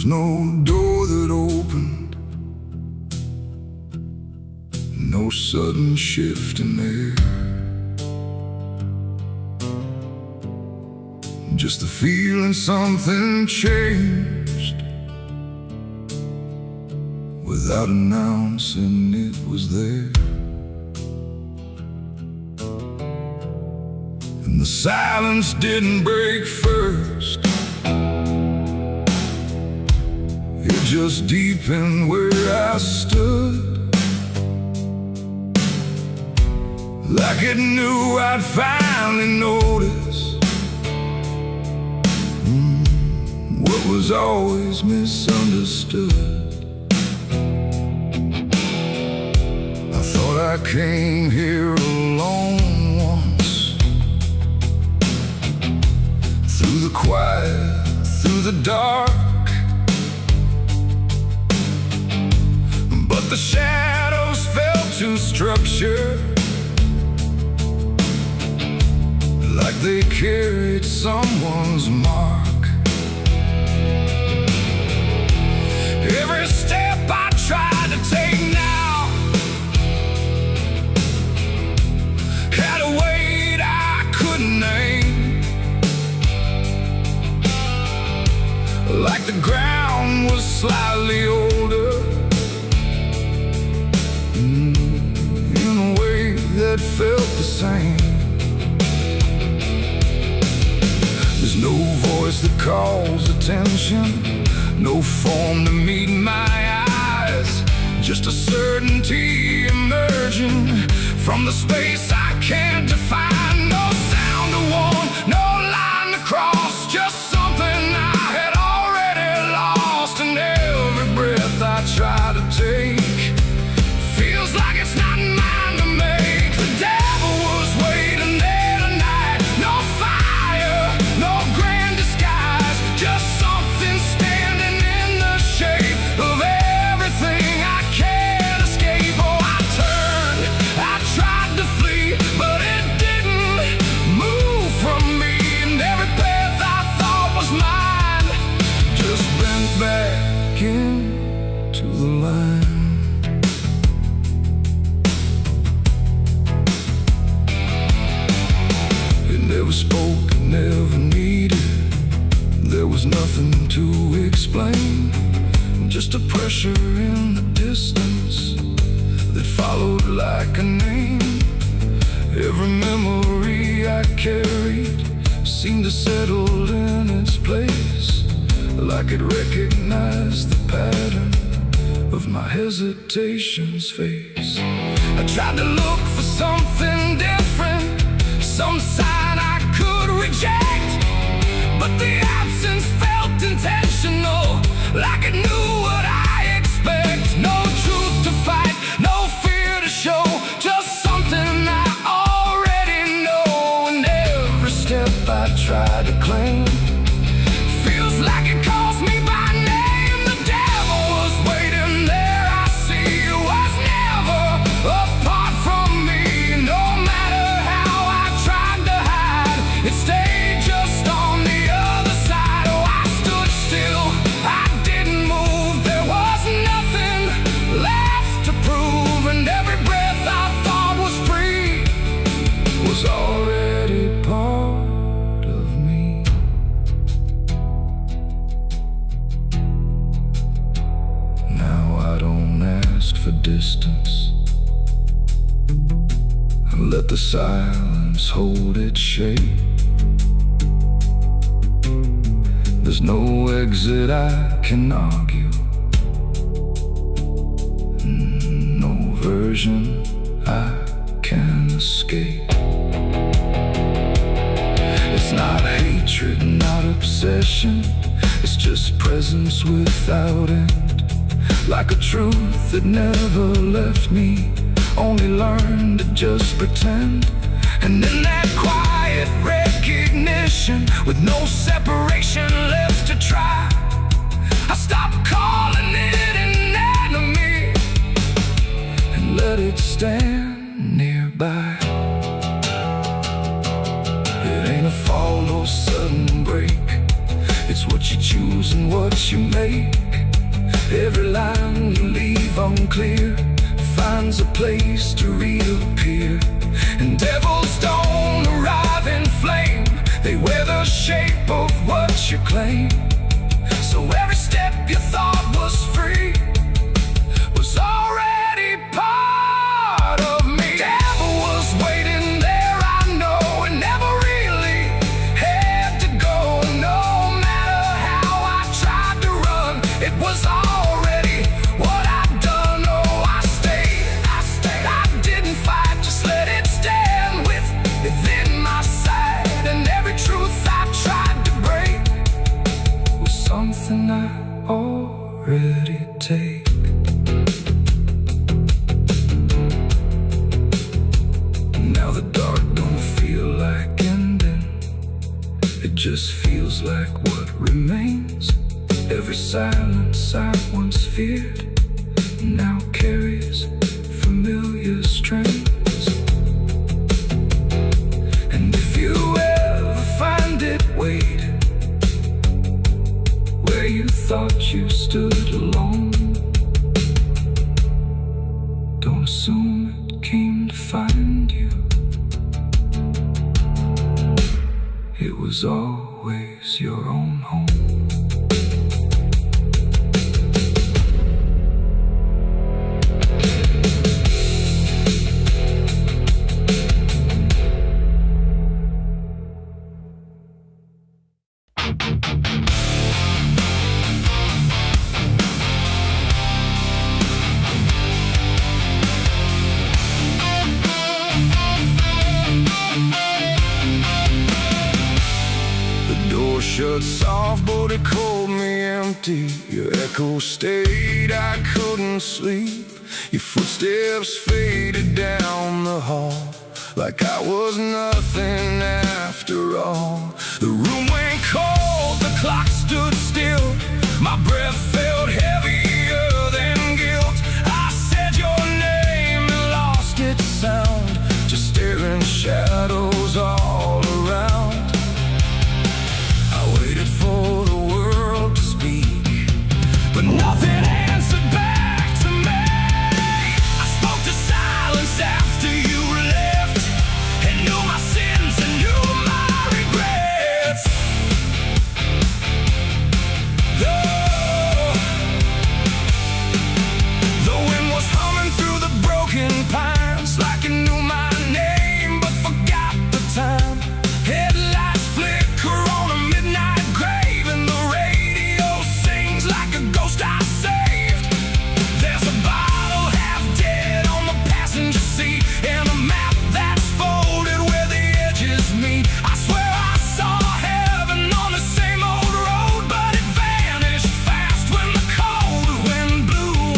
no door that opened, no sudden shift in air, just the feeling something changed without announcing it was there. And the silence didn't break first, it just deepened where I stood, like it knew I'd finally notice what was always misunderstood. I thought I came here alone once, through the quiet, through the dark. But the shadows fell to structure, like they carried someone's mark. Every step I tried to take now had a weight I couldn't name, like the ground was slightly older, that felt the same. There's no voice that calls attention, no form to meet my eyes, just a certainty emerging from the space I can't define. No sound to warn, no line to cross, just something I had already lost. And every breath I try to take feels like it's not mine to make. The devil was waiting there tonight. No fire, no grand disguise, just something standing in the shape of everything I can't escape. Oh, I turned, I tried to flee, but it didn't move from me. And every path I thought was mine just bent back into the line. Never spoke, never needed, there was nothing to explain, just a pressure in the distance that followed like a name. Every memory I carried seemed to settle in its place, like it recognized the pattern of my hesitation's face. I tried to look for something different, some sign I could reject, but the absence felt intentional, like it knew what I expected. for distance. Let the silence hold its shape. There's no exit I can argue, no version I can escape. It's not hatred, not obsession, it's just presence without end. Like a truth that never left me, only learned to just pretend. And in that quiet recognition, with no separation left to try, I stopped calling it an enemy and let it stand nearby. It ain't a fall or sudden break, it's what you choose and what you make. Every line you leave unclear finds a place to reappear. And devils don't arrive in flame, they wear the shape of what you claim. So every step you thought was free was already part of me. Devil was waiting there, I know, and never really had to go. No matter how I tried to run, it was already what I'd done. Oh, I stayed, I didn't fight, just let it stand within my sight. And every truth I tried to break was something I already take. Now the dark don't feel like ending, it just feels like what remains. Every silence I once feared now carries familiar strains. And if you ever find it waiting where you thought you stood alone, don't assume it came to find you. It was always your own home. Shut soft, but it called me empty. Your echo stayed, I couldn't sleep. Your footsteps faded down the hall like I was nothing after all. The room went cold, the clock stood still. My breath felt heavier than guilt. I said your name and lost its sound, just staring shadows all around. For the world to speak, but nothing answered back to me. I spoke to silence after you left, and knew my sins and knew my regrets. The wind was humming through the broken pines, like it knew my name but forgot the time. Headlights flicker on a midnight grave, and the radio sings like a ghost I saved. There's a bottle half dead on the passenger seat, and a map that's folded where the edges meet. I swear I saw heaven on the same old road, but it vanished fast when the cold wind blew.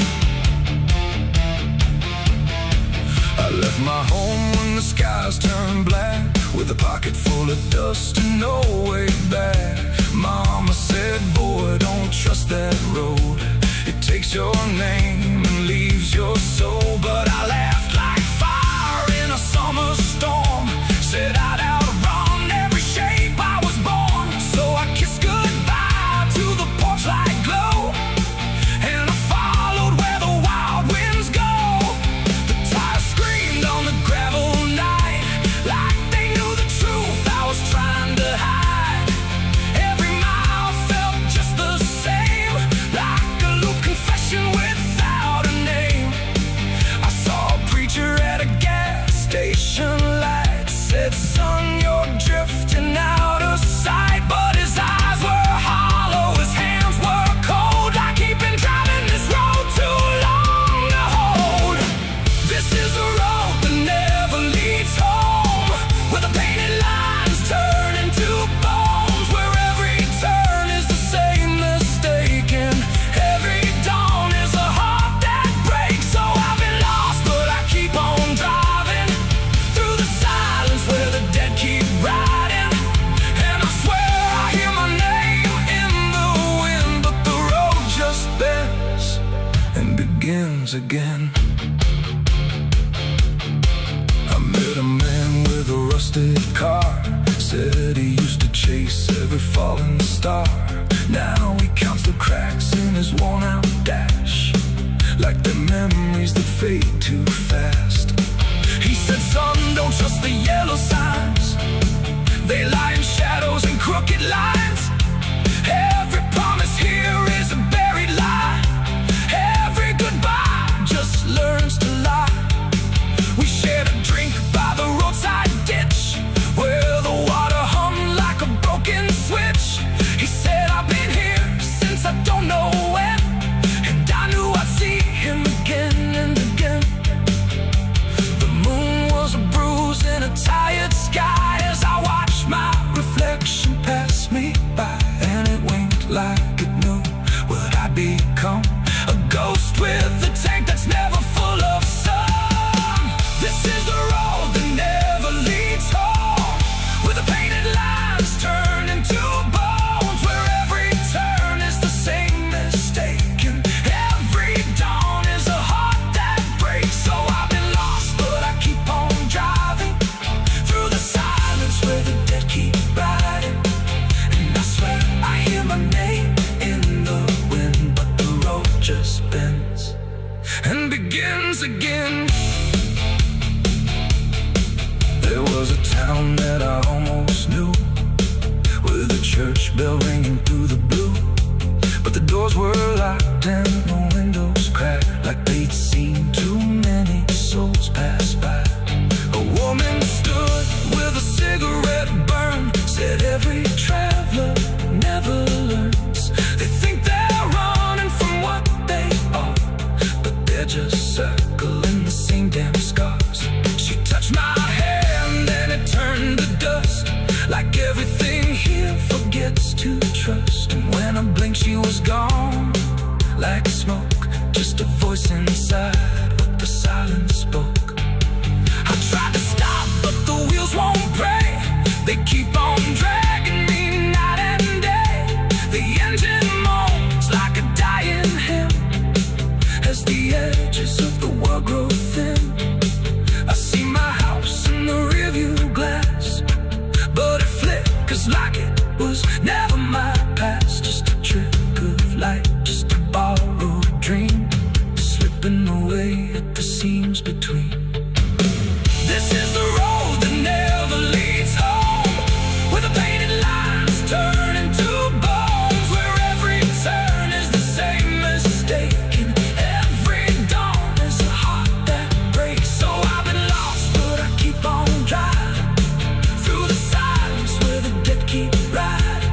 I left my home when the skies turned black, with a pocket full of dust and no way back. Mama said, boy, don't trust that road. It takes your name and leaves your soul. But I laughed like fire in a summer storm, said I'd outrun every shape I was born. So I kissed goodbye to the porch light glow, and I followed where the wild winds go. The tires screamed on the gravel night, like they knew the truth I was trying to hide. Every mile felt just the same, like a loop confession without and begins again. I met a man with a rusted car, said he used to chase every falling star. Now he counts the cracks in his worn-out dash, like the memories that fade too fast. He said, son, don't trust the yellow signs. They lie in shadows and crooked lines. Every promise here is a buried lie. Every goodbye just learns to lie. We shared a drink by the roadside ditch, where the water hummed like a broken switch. He said, I've been here since I don't know when, and I knew I'd see him again and again. The moon was a bruise in a tired sky as I watched my reflection pass me by, and it winked like it knew what I'd become. A ghost with a tank that's never full of sun. This is the road that never leads home, where the painted lines turn into bones, where every turn is the same mistake, and every dawn is a heart that breaks. So I've been lost, but I keep on driving through the silence where the dead keep riding. And I swear I hear my name in the wind, but the road just bends and begins again. There was a town that I almost knew, with a church bell ringing through the blue, but the doors were locked and the windows cracked, like they'd seen too many souls pass by. A woman stood with a cigarette burn, said every traveler never learns. They think they're running from what they are, but they're just circling the same damn scars. She touched my hand and it turned to dust, like everything here forgets to trust. And when I blinked she was gone, like smoke, just a voice inside what the silence spoke. I tried to stop but the wheels won't break, they keep on dragging me night and day. The engine moans like a dying hymn as the edges of the world grow thin. I see my house in the rearview glass, but it flickers like it was never my past. Just a trick of light, just a borrowed dream, slipping away at the seams between. This is the road that never leads home, where the painted lines turn into bones, where every turn is the same mistake, and every dawn is a heart that breaks. So I've been lost, but I keep on driving through the silence where the dead keep riding.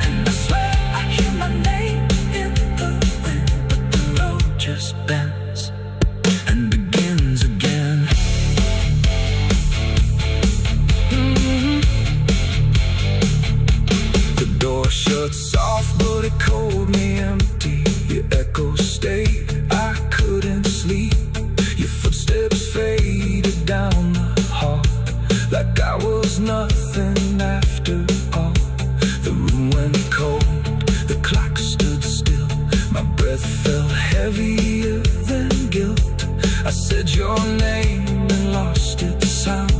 And I swear I hear my name in the wind, but the road just bends and begins again. The door shut soft, but it cold me empty. Your echo stayed, I couldn't sleep. Your footsteps faded down the hall, like I was nothing after all. The room went cold, the clock stood still. My breath felt heavier than guilt. I said your name and lost its sound,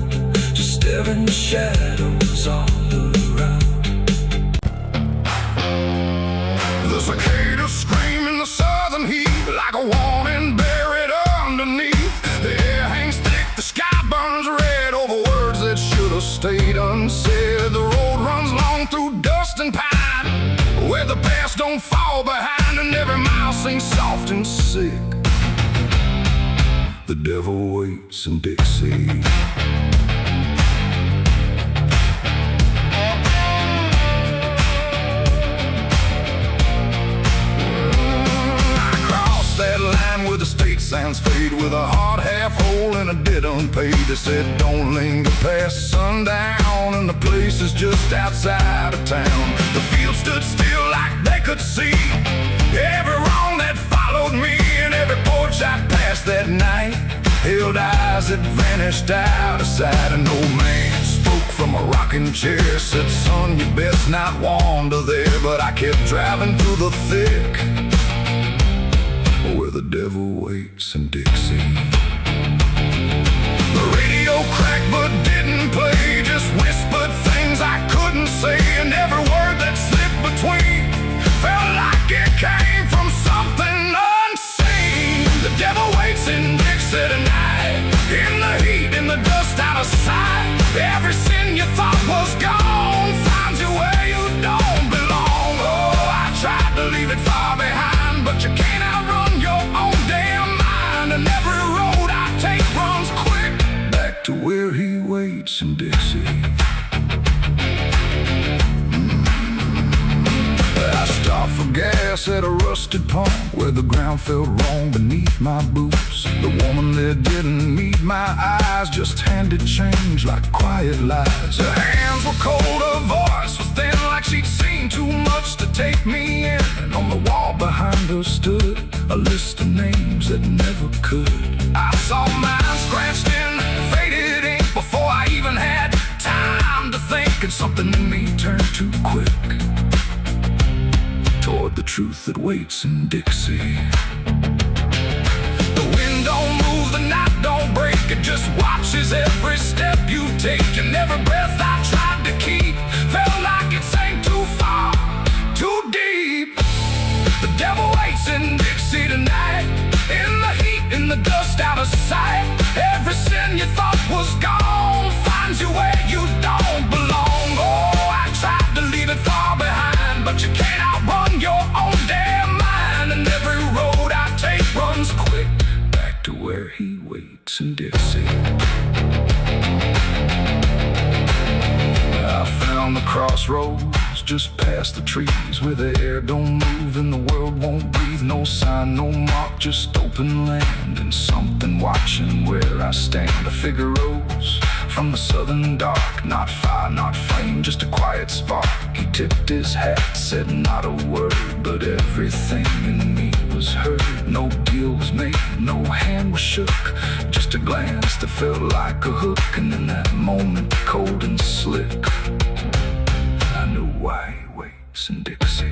just staring shadows all around. The cicadas scream in the southern heat, like a warning buried underneath. The air hangs thick, the sky burns red over words that should have stayed unsaid. The road runs long through dust and pine, where the past don't fall behind, and every mile seems soft and sick. The devil waits in Dixie. That line where the state signs fade, with a heart half whole and a debt unpaid. They said don't linger past sundown, and the place is just outside of town. The field stood still like they could see every wrong that followed me, and every porch I passed that night held eyes that vanished out of sight. An old man spoke from a rocking chair, said son, you best not wander there. But I kept driving through the thick, where the the devil waits in Dixie. The radio cracked but didn't play, just whispered things I couldn't say, and every word that slipped between felt like it came from something unseen. The devil waits in Dixie tonight, in the heat, in the dust, out of sight. Every sin you thought was gone finds you where you don't belong. Oh, I tried to leave it far behind, but you can't outrun your own damn mind. And every road I take runs quick back to where he waits in Dixie. I stopped for gas at a rusted pump where the ground felt wrong beneath my boots. The woman there didn't meet my eyes, just handed change like quiet lies. Her hands were cold, her voice was thin, like she'd seen too much to take me in. And on the wall behind her stood a list of names that never could. I saw mine scratched in faded ink before I even had time to think, and something in me turned too quick toward the truth that waits in Dixie. The wind don't move, the night don't break, it just watches every step you take. And every breath I tried to keep felt like it sank too far, too deep. The devil waits in Dixie tonight, in the heat, in the dust, out of sight. Every sin you thought was gone finds you where you don't belong. Oh, I tried to leave it far behind, but you can't outrun your own damn mind. And every road I take runs quick back to where he waits in Dixie. I found the crossroads just past the trees, where the air don't move and the world won't breathe. No sign, no mark, just open land, and something watching where I stand. A figure rose from the southern dark, not fire, not flame, just a quiet spark. He tipped his hat, said not a word, but everything in me was heard. No deal was made, no hand was shook, just a glance that felt like a hook. And in that moment, cold and slick, I knew why he waits in Dixie.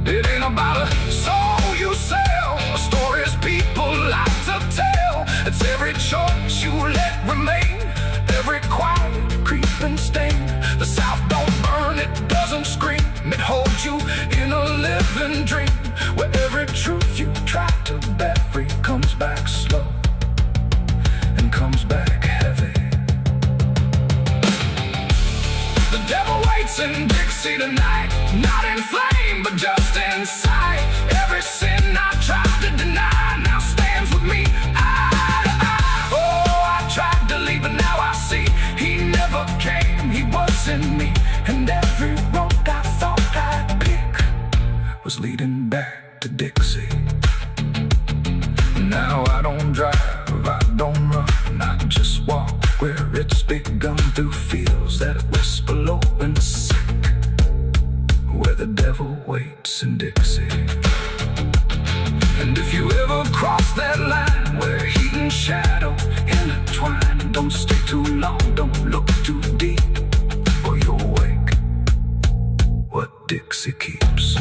It ain't about a soul you sell, or stories people like to tell. It's every choice you let remain, every quiet creeping stain. The South don't burn, it doesn't scream, it holds you in a living dream, where every truth you try to bury comes back slow and comes back heavy. The devil waits in Dixie tonight, not in flame, but just in sight. Every sin I tried to deny now stands with me eye to eye. Oh, I tried to leave, but now I see he never came, he was in me. And every road I thought I'd pick was leading back to Dixie. Now I don't drive, I don't run, I just walk where it's begun, through fields that whisper low and sick, where the devil waits in Dixie. And if you ever cross that line where heat and shadow intertwine, don't stay too long, don't look too deep, or you'll wake what Dixie keeps.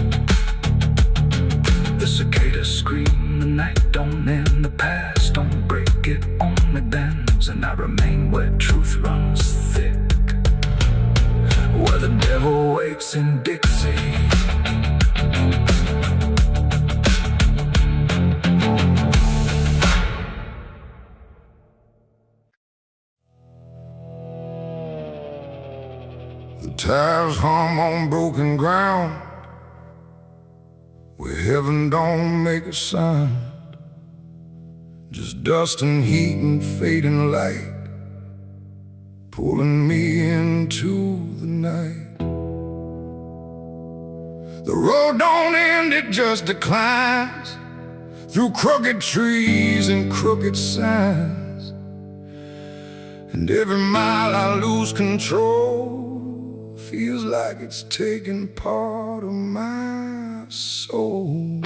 The cicadas scream, the night don't end, the past don't break, it only bends. And I remain where truth runs thick, where the devil waits in Dixie. The tires hum on broken ground, where heaven don't make a sound, just dust and heat and fading light, pulling me into the night. The road don't end, it just declines, through crooked trees and crooked signs. And every mile I lose control, feels like it's taking part of my soul.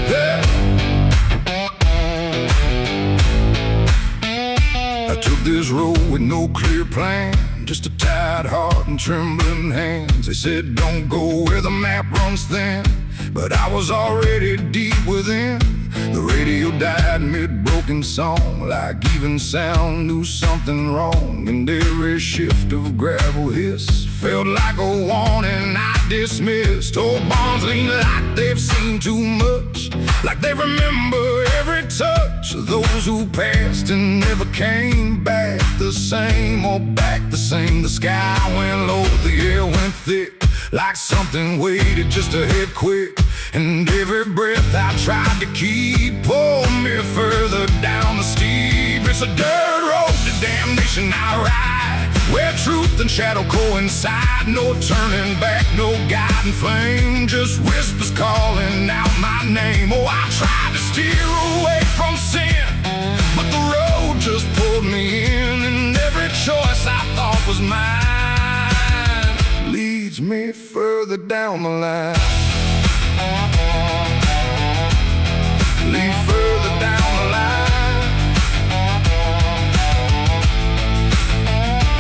There this road with no clear plan, just a tired heart and trembling hands. They said don't go where the map runs thin, but I was already deep within. The radio died mid-broken song, like even sound knew something wrong. And every shift of gravel hiss felt like a warning I dismissed. Old bonds lean like they've seen too much, like they remember every touch of those who passed and never came back the same, or back the same. The sky went low, the air went thick, like something waited just to hit quick. And every breath I tried to keep pulled me further down the steep. It's a dirt road to damnation I ride, where truth and shadow coincide. No turning back, no guiding flame, just whispers calling out my name. Oh, I tried to steer away from sin, but the road just pulled me in. And every choice I thought was mine leads me further down the line. Lead further down the line.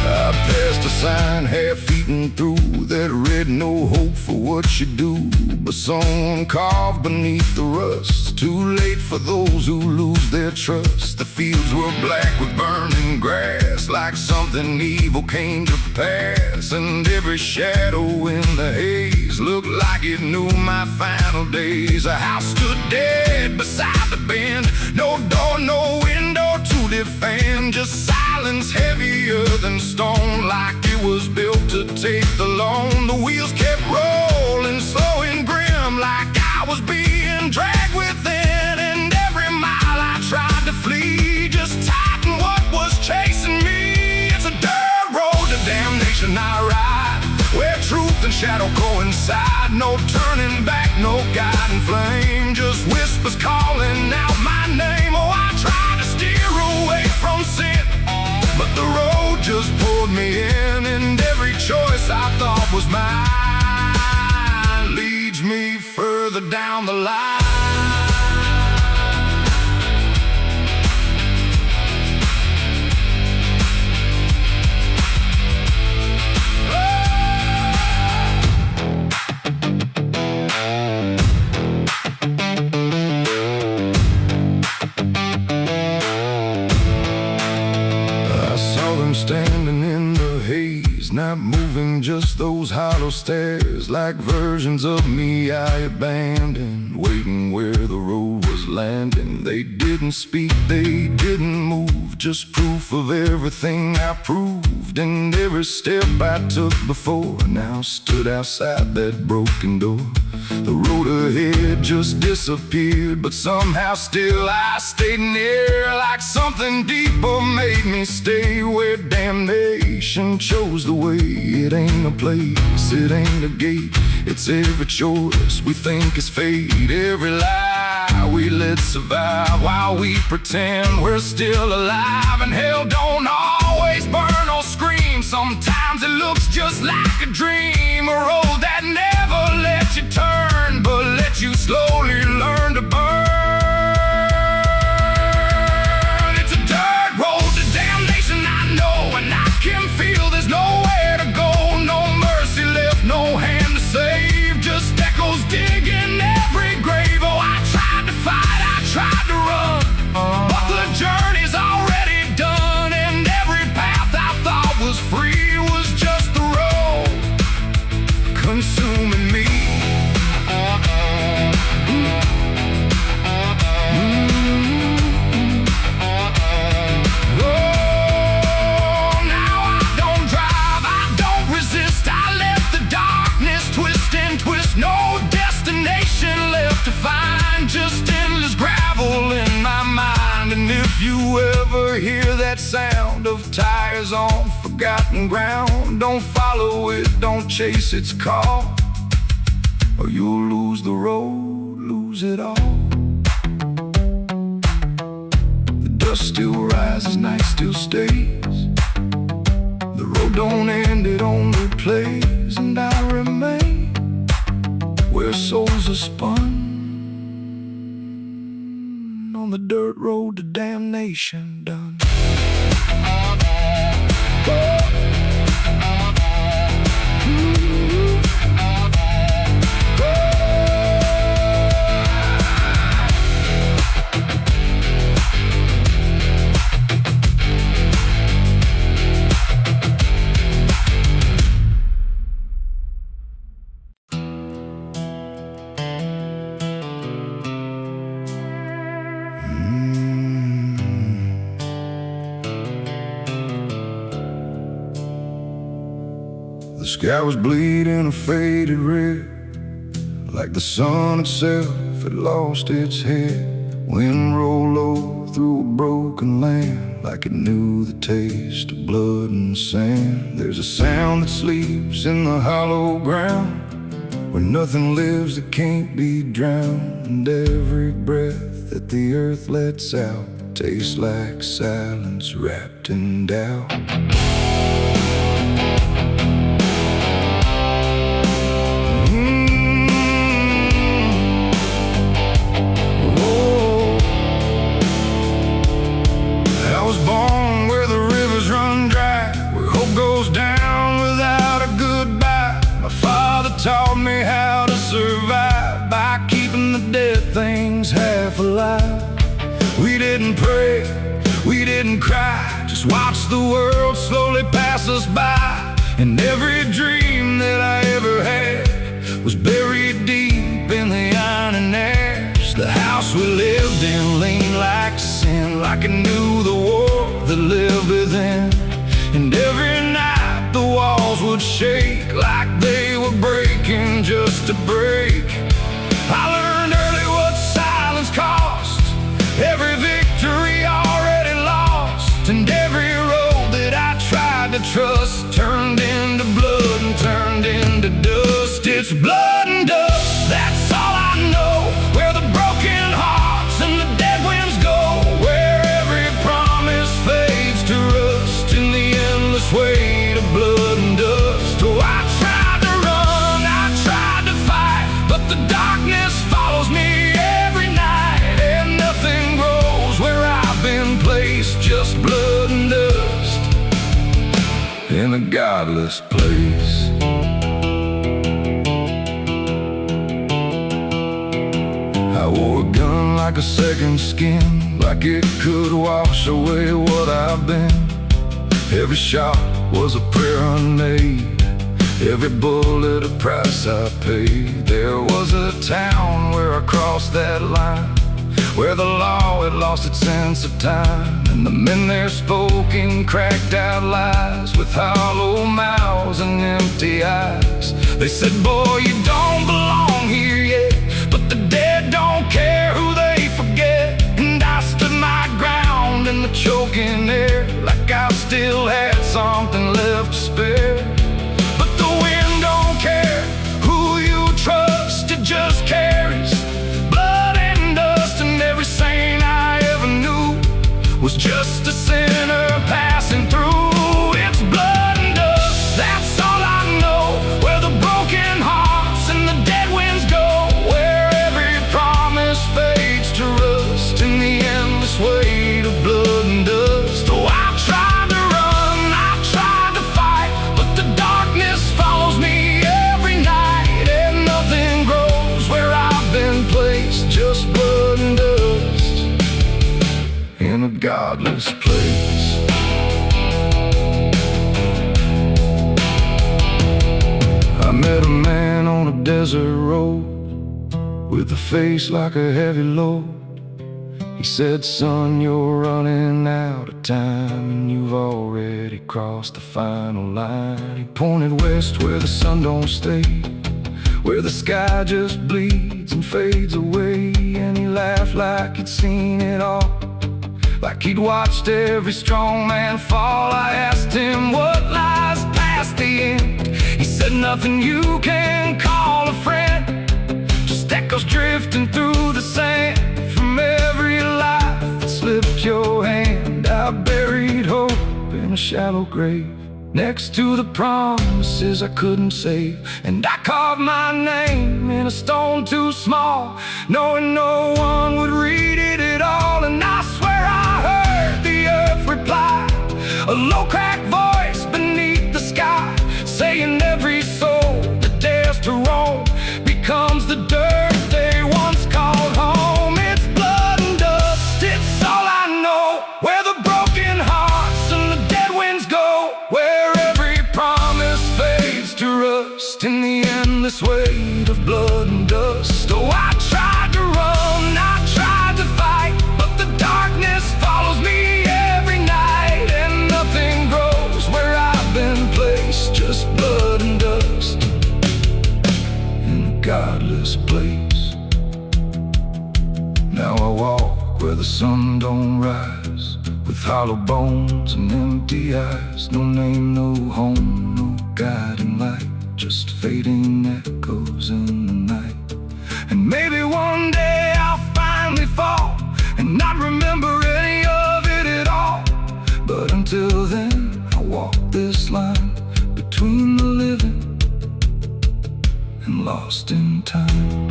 I passed a sign half-eaten through that read no hope for what you do, but someone carved beneath the rust, too late for those who lose their trust. The fields were black with burning grass, like something evil came to pass. And every shadow in the haze looked like it knew my final days. A house stood dead beside the bend, no door, no window to defend, just silence heavier than stone, like it was built to take the loan. The wheels kept rolling slow and grim, like I was being dragged within. And every mile I tried to flee just tightened what was chasing me. It's a dirt road to damnation I ride, where truth and shadow coincide. No turning back, no guiding flame, just whispers calling out my name. Oh, I tried to steer away from sin, but the road just pulled me in. And every choice I thought was mine leads me further down the line. Standing in the haze, not moving, just those hollow stares, like versions of me I abandoned, waiting where the road was landing. They didn't speak, they didn't move, just proof of everything I proved. And every step I took before now stood outside that broken door. The road ahead just disappeared, but somehow still I stayed near, like something deeper made me stay, where damnation chose the way. It ain't a place, it ain't a gate, it's every choice we think is fate. Every lie we let survive while we pretend we're still alive. And hell don't always burn or scream, sometimes it looks just like a dream. A road that never lets you turn, but lets you slowly learn to burn. It's a dirt road to damnation I know, and I can feel there's nowhere to go. No mercy left, no hand to save, just echoes digging every grave. Oh, I tried to fight, I tried to run, but the journey's already done. And every path I thought was free was just the road consuming me. No destination left to find, just endless gravel in my mind. And if you ever hear that sound of tires on forgotten ground, don't follow it, don't chase its call, or you'll lose the road, lose it all. The dust still rises, night still stays, the road don't end, it only plays. And I remain where souls are spun, on the dirt road to damnation done. sky was bleeding a faded red, like the sun itself had lost its head. Wind rolled low through a broken land, like it knew the taste of blood and sand. There's a sound that sleeps in the hollow ground, where nothing lives that can't be drowned. And every breath that the earth lets out tastes like silence wrapped in doubt. Taught me how to survive by keeping the dead things half alive. We didn't pray, we didn't cry, just watch the world slowly pass us by. And every dream that I ever had was buried deep in the iron and ash. The house we lived in leaned like sin, like it knew the war that lived within. And every night the walls would shake like they were breaking just to break. I learned early what silence cost, every victory already lost. And every road that I tried to trust turned into blood and turned into dust. It's blood and dust, that's all I know. Where the broken hearts and the dead winds go, where every promise fades to rust in the endless weight of blood and dust. Oh, I tried to run, I tried to fight, but the darkness follows me every night. And nothing grows where I've been placed, just blood and dust in a godless place. I wore a gun like a second skin, like it could wash away what I've been. Every shot was a prayer unmade, every bullet a price I paid. There was a town where I crossed that line, where the law had lost its sense of time. And the men there spoke in cracked out lies, with hollow mouths and empty eyes. They said, boy, you don't belong here yet, but the dead don't care who they forget. And I stood my ground in the choking air, like I still had something left to spare. But the wind don't care who you trust, it just carries blood and dust. And every saint I ever knew was just a sinner passing through. It's blood and dust, that's all I know. Where the broken hearts and the dead winds go, where every promise fades to rust in the endless weight of blood and dust. Oh, I tried to run, I tried to fight, but the darkness follows me every night. And nothing grows where I've been placed, just blood and dust in a godless place. I met a man on a desert road, with a face like a heavy load. He said, son, you're running out of time, and you've already crossed the final line. He pointed west where the sun don't stay, where the sky just bleeds and fades away. And he laughed like he'd seen it all, like he'd watched every strong man fall. I asked him what lies past the end. He said, nothing you can call a friend, just echoes drifting through the sand from every life that slipped your hand. I buried hope in a shallow grave, next to the promises I couldn't save. And I carved my name in a stone too small, knowing no one would read it at all. And I swear I heard the earth reply, a low cracked voice beneath the sky, saying every soul that dares to roam becomes the dirt they once called home. It's blood and dust, it's all I know. Where the broken hearts and the dead winds go, where every promise fades to rust in the endless weight of blood and dust. Oh, I tried to run, I tried where the sun don't rise, with hollow bones and empty eyes. No name, no home, no guiding light, just fading echoes in the night. And maybe one day I'll finally fall and not remember any of it at all. But until then, I'll walk this line between the living and lost in time.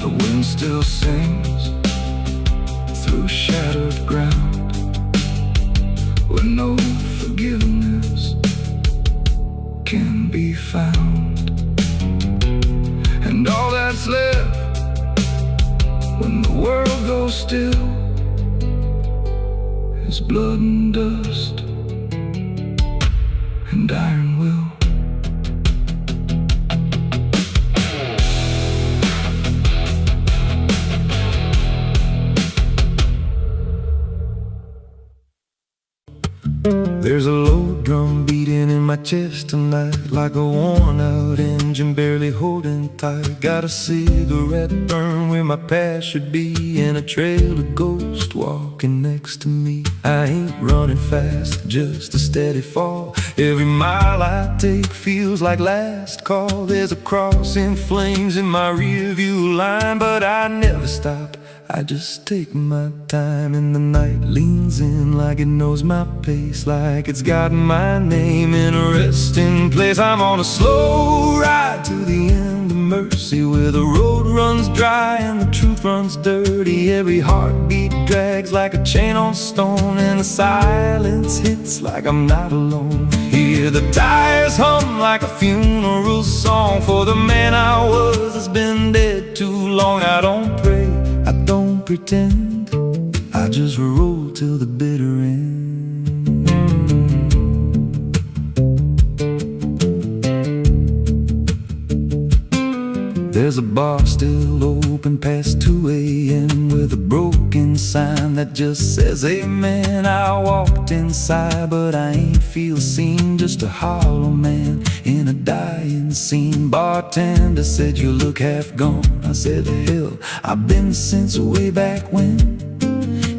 The wind still sings through shattered ground, where no forgiveness can be found. And all that's left when the world goes still is blood and dust and iron will. There's a low drum beating in my chest tonight, like a worn-out engine barely holding tight. Got a cigarette burn where my past should be, and a trail of ghosts walking next to me. I ain't running fast, just a steady fall. Every mile I take feels like last call. There's a cross in flames in my rearview line, but I never stop, I just take my time. And the night leans in like it knows my pace, like it's got my name in a resting place. I'm on a slow ride to the end of mercy, where the road runs dry and the truth runs dirty. Every heartbeat drags like a chain on stone, and the silence hits like I'm not alone. Hear the tires hum like a funeral song for the man I was that's been dead too long. I don't pray, I don't pretend, I just roll till the bitter end. There's a bar still open past 2 a.m. with a broken sign that just says amen. I walked inside but I ain't feel seen, just a hollow man in a dying scene. Bartender said you look half gone. I said hell, I've been since way back when.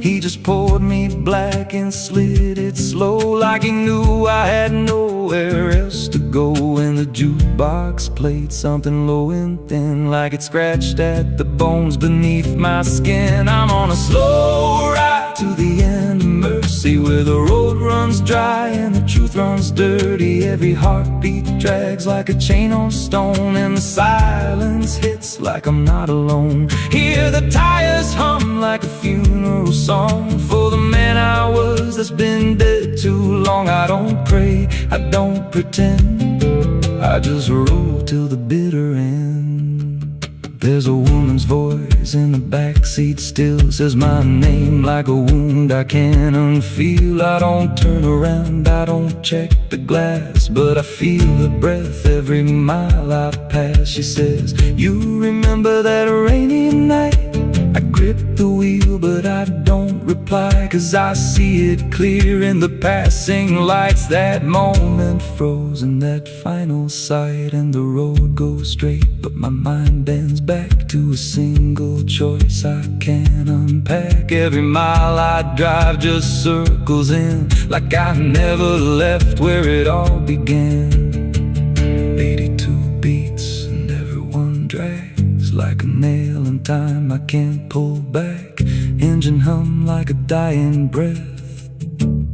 He just poured me black and slid it slow, like he knew I had nowhere else to go. And the jukebox played something low and thin, like it scratched at the bones beneath my skin. I'm on a slow ride to the end of mercy, where the road runs dry and the truth runs dirty. Every heartbeat drags like a chain on stone, and the silence hits like I'm not alone. Hear the tires hum like a funeral song for the man I was that's been dead too long. I don't pray, I don't pretend, I just roll till the bitter end. There's a woman's voice in the backseat still, says my name like a wound I can't unfeel. I don't turn around, I don't check the glass, but I feel her breath every mile I pass. She says, you remember that rainy night? I grip the wheel but I don't reply, 'cause I see it clear in the passing lights. That moment frozen, that final sight, and the road goes straight, but my mind bends back to a single choice I can't unpack. Every mile I drive just circles in, like I never left where it all began. 82 beats and everyone drags like a nail in time I can't pull back. Engine hum like a dying breath,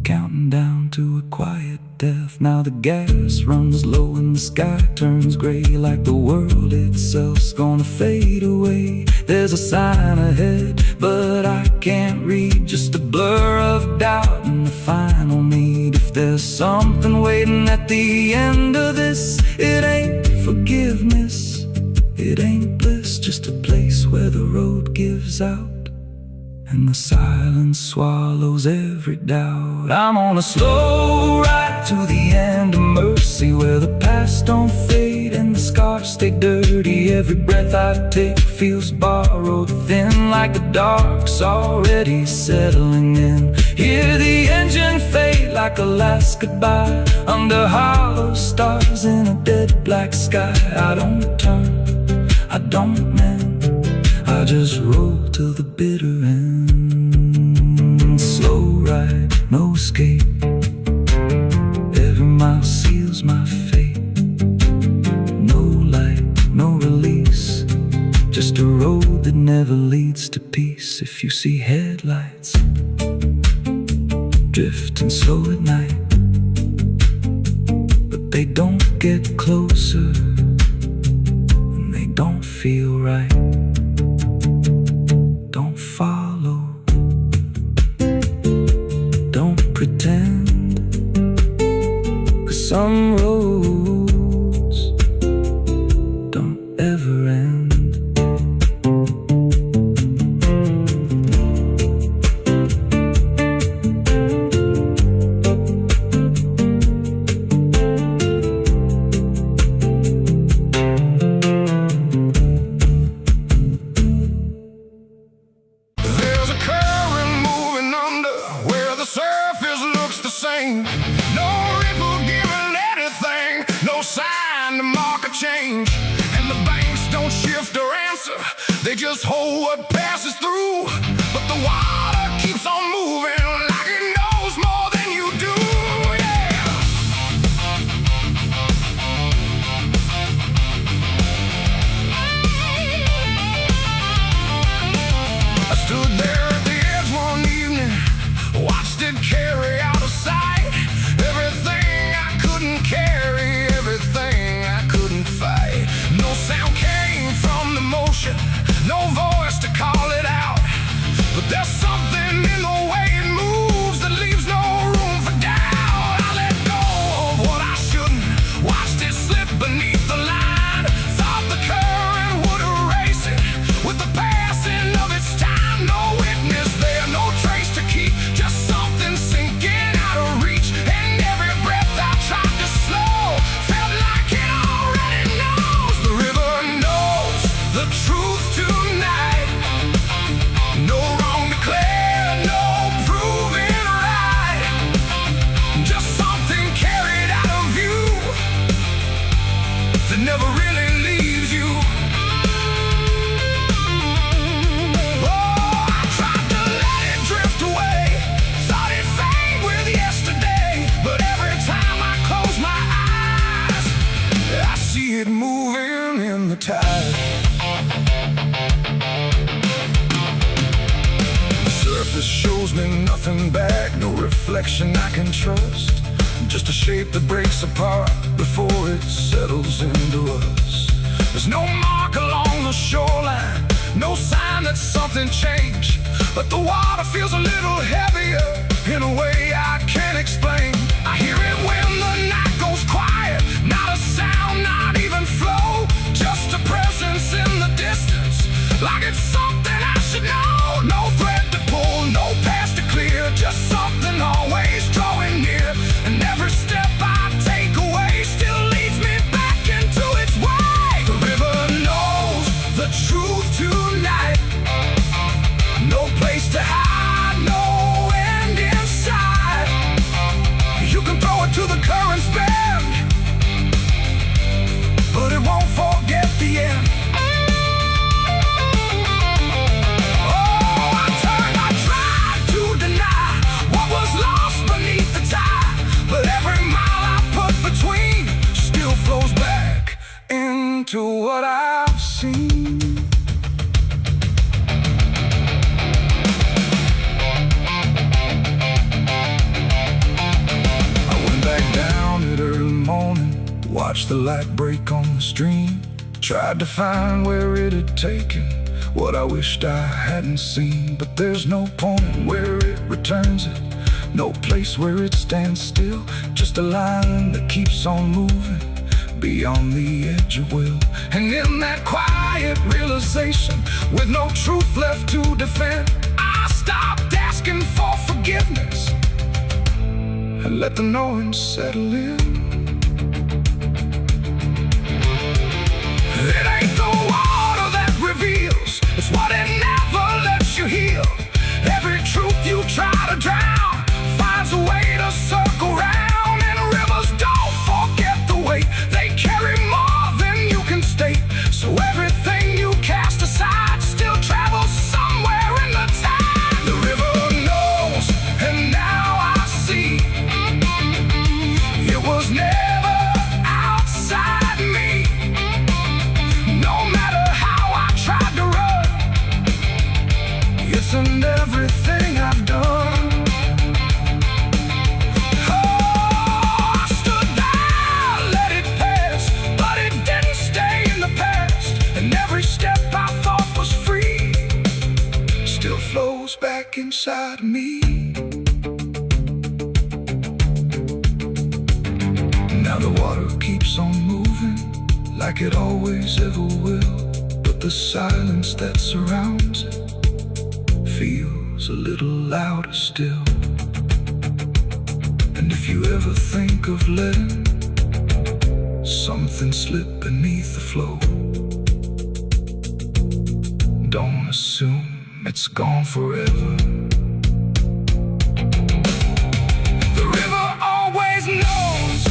counting down to a quiet death. Now the gas runs low and the sky turns gray, like the world itself's gonna fade away. There's a sign ahead but I can't read, just a blur of doubt and the final need. If there's something waiting at the end of this, it ain't forgiveness, it ain't bliss, just a place where the road gives out and the silence swallows every doubt. I'm on a slow ride to the end of mercy, where the past don't fade and the scars stay dirty. Every breath I take feels borrowed, thin like the dark's already settling in. Hear the engine fade like a last goodbye, under hollow stars in a dead black sky. I don't turn, I don't just roll to the bitter end. Slow ride, no escape. Every mile seals my fate. No light, no release. Just a road that never leads to peace. If you see headlights drifting slow at night, but they don't get closer and they don't feel right. Don't follow, don't pretend, 'cause some roads don't ever end. There's a current moving under where the surface looks the same. No ripple giving anything, no sign to mark a change. And the banks don't shift or answer, they just hold what passes through. But the water keeps on moving like it knows more than you do. Yeah. I stood there at the edge one evening, watched it carry out of sight. Everything I couldn't carry, everything I couldn't fight. No sound came from the motion, no voice to call it out. But there's something in the way it moves that leaves no room for doubt. I let go of what I shouldn't, watched it slip beneath the line. Thought the current would erase it with the passing of its time. No witness there, no trace to keep, just something sinking out of reach. And every breath I tried to slow felt like it already knows. The river knows the truth tonight. No wrong declared, no proven right. Just something carried out of view that never really leaves you. Oh, I tried to let it drift away, thought it'd fade with yesterday. But every time I close my eyes, I see it moving in the tide. The surface shows me nothing back, no reflection I can trust. Just a shape that breaks apart before it settles into us. There's no mark along the shoreline, no sign that something changed. But the water feels a little heavier in a way I can't explain. I hear it when the night goes quiet, not a sound, not even flow. Just a presence in the distance, like it's something I should know. No thread to pull, no path to clear, just something always drawing near. And every step I take away still leads me back into its way. The river knows the truth tonight. No place to hide, no end in sight. You can throw it to the current's bend, but it won't forget the end. Oh, I tried to deny what was lost beneath the tide. But every mile I put between still flows back into what I've seen. I went back down at early morning, watched the light break on the stream. Tried to find where it had taken what I wished I hadn't seen. But there's no point where it returns it, no place where it stands still. Just a line that keeps on moving beyond the edge of will. And in that quiet realization, with no truth left to defend, I stopped asking for forgiveness and let the knowing settle in. It ain't the water that reveals, it's what it never lets you heal. Every truth you try to drown finds a way to circle round. And rivers don't forget the weight, they carry more than you can state. So everything you cast aside still travels back inside me. Now the water keeps on moving like it always ever will, but the silence that surrounds it feels a little louder still. And if you ever think of letting something slip beneath the flow, don't assume it's gone forever. The river always knows.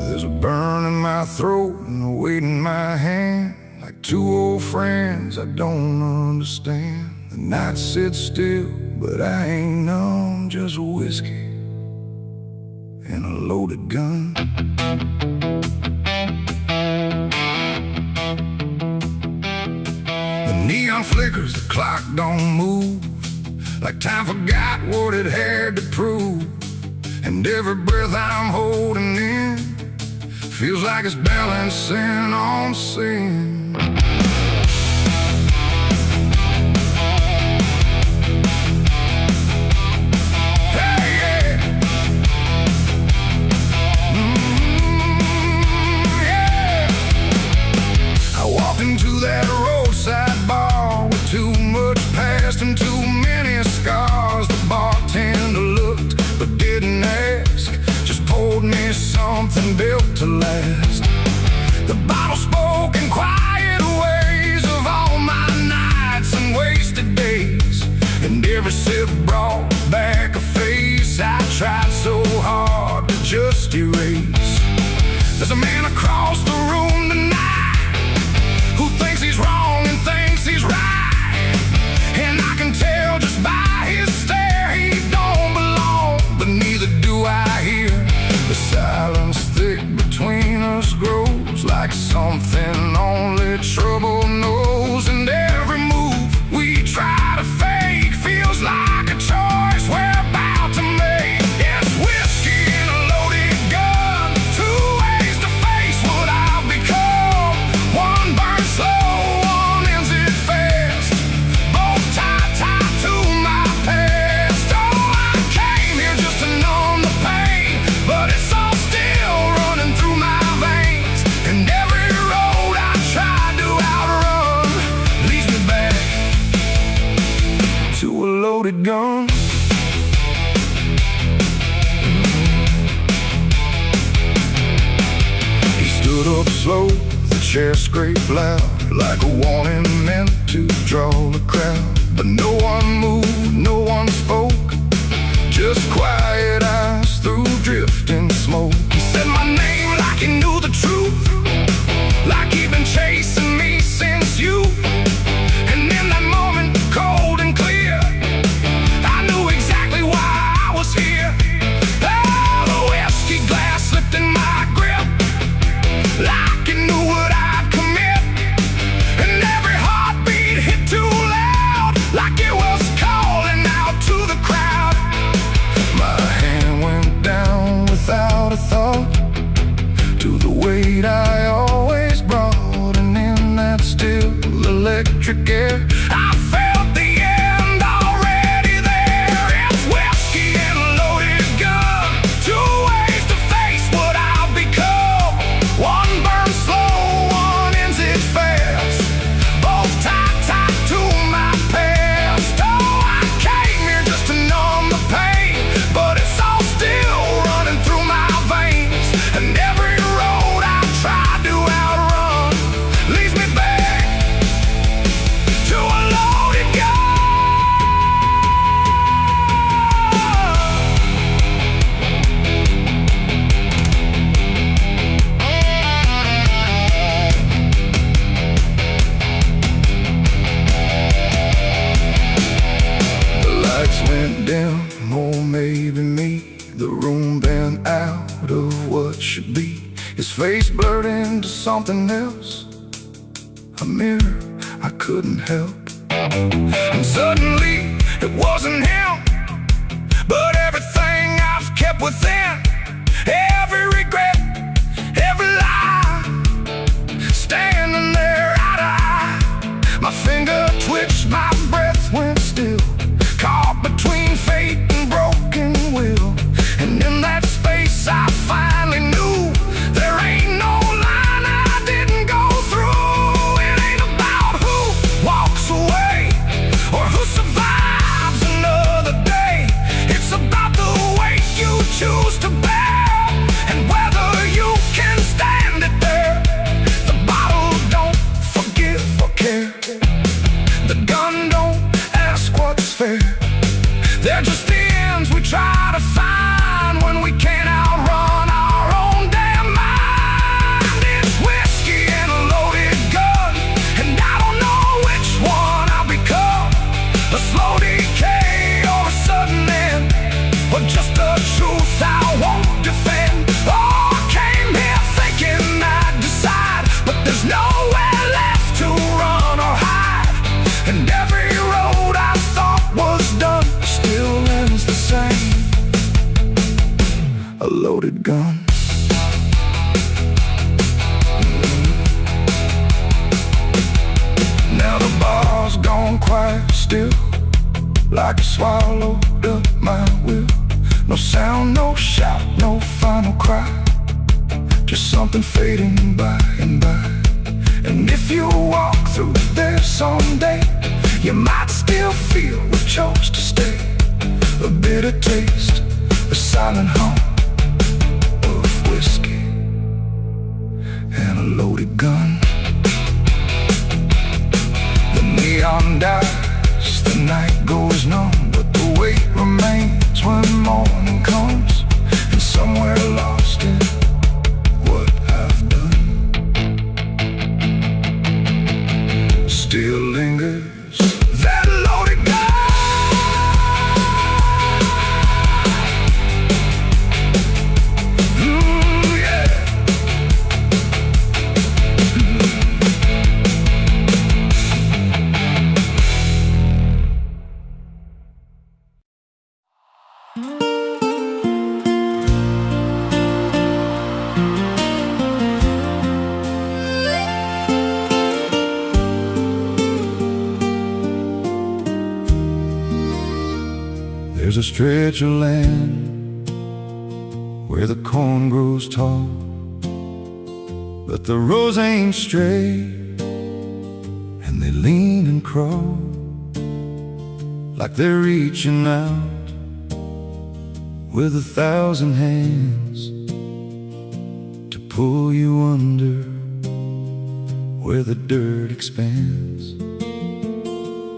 There's a burn in my throat and a weight in my hand, like two old friends I don't understand. The night sits still, but I ain't numb, just whiskey and a loaded gun. The neon flickers, the clock don't move, like time forgot what it had to prove. And every breath I'm holding in feels like it's balancing on sin. Hey, yeah. Yeah. I walked into that roadside bar with too much past and too many scars. The bartender looked but didn't ask, just poured me something built to last. The bottle spoke in quiet ways of all my nights and wasted days, and every sip brought back a face I tried so hard to just erase. There's a man across the room tonight who thinks he's wrong and thinks he's right, and I can tell just by his stare he don't belong, but neither do I here. The silence thick between us grows like something only trouble knows, and every move we try to fake feels like a choice we're about to make. It's whiskey and a loaded gun, two ways to face what I've become. One burns slow, one ends it fast, both tied to my past. Oh, I came here just to numb the pain, but it's all still running through my veins, and every road I tried to outrun leads me back to a loaded gun. He stood up slow, the chair scraped loud, like a warning meant to draw the crowd. But no one moved, no one spoke, just quiet eyes through drifting smoke. He said my name like he knew the truth, like he'd been chasing me since youth. And in that moment, cold and clear, I knew exactly why I was here. Oh, the whiskey glass slipped in my grip, like it knew what I'd commit, and every heartbeat hit too loud, like it was dim, or maybe me. The room bent out of what should be. His face blurred into something else, a mirror I couldn't help. And suddenly it wasn't him, but everything I've kept within. Every regret, every lie, standing there eye to eye. My finger twitched, my breath went still, caught between fate and broken will. And in that space I finally knew there ain't no line I didn't go through. It ain't about who walks away or who survives another day. It's about the weight you choose to bear and whether you can stand it there. The bottle don't forgive or care. The gun don't ask what's fair. They're just the ends we try to find when we can't outrun our own damn mind. It's whiskey and a loaded gun, and I don't know which one I'll become. A slow decay or a sudden end, or just a truth I won't defend. Oh, I came here thinking I'd decide, but there's nowhere left to run or hide. And every road I thought was done still ends the same. A loaded gun. Now the bar's gone quiet still, like it swallowed up my will. No sound, no shout, no final cry, just something fading by and by. And if you walk through there someday, you might still feel we chose to stay. A bitter taste, a silent hum of whiskey and a loaded gun. The neon dies, the night goes numb, but the weight remains when morning comes. And somewhere lost in what I've done still lingers that loaded gun. There's a stretch of land where the corn grows tall, but the rows ain't straight, and they lean and crawl like they're reaching out with 1,000 hands to pull you under where the dirt expands.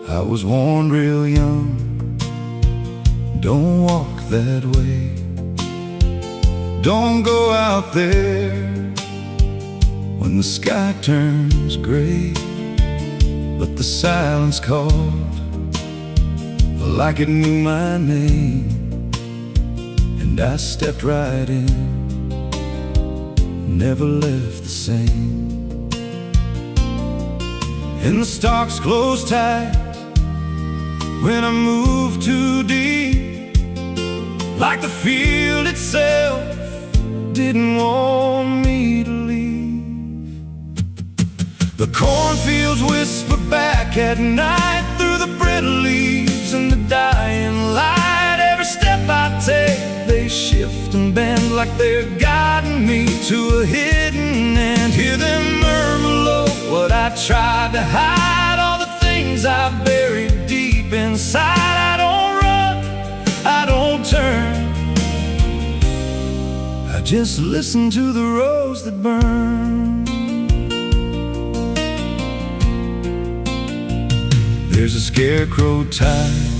I was warned real young, don't walk that way, don't go out there when the sky turns gray. But the silence called like it knew my name, and I stepped right in, never left the same. And the stalks closed tight when I moved too deep, like the field itself didn't want me to leave. The cornfields whisper back at night through the brittle leaves and the dying light. Every step I take, they shift and bend like they're guiding me to a hidden end. Hear them murmur low what I tried to hide, all the things I buried deep inside. I don't run, I don't turn, I just listen to the rows that burn. There's a scarecrow tied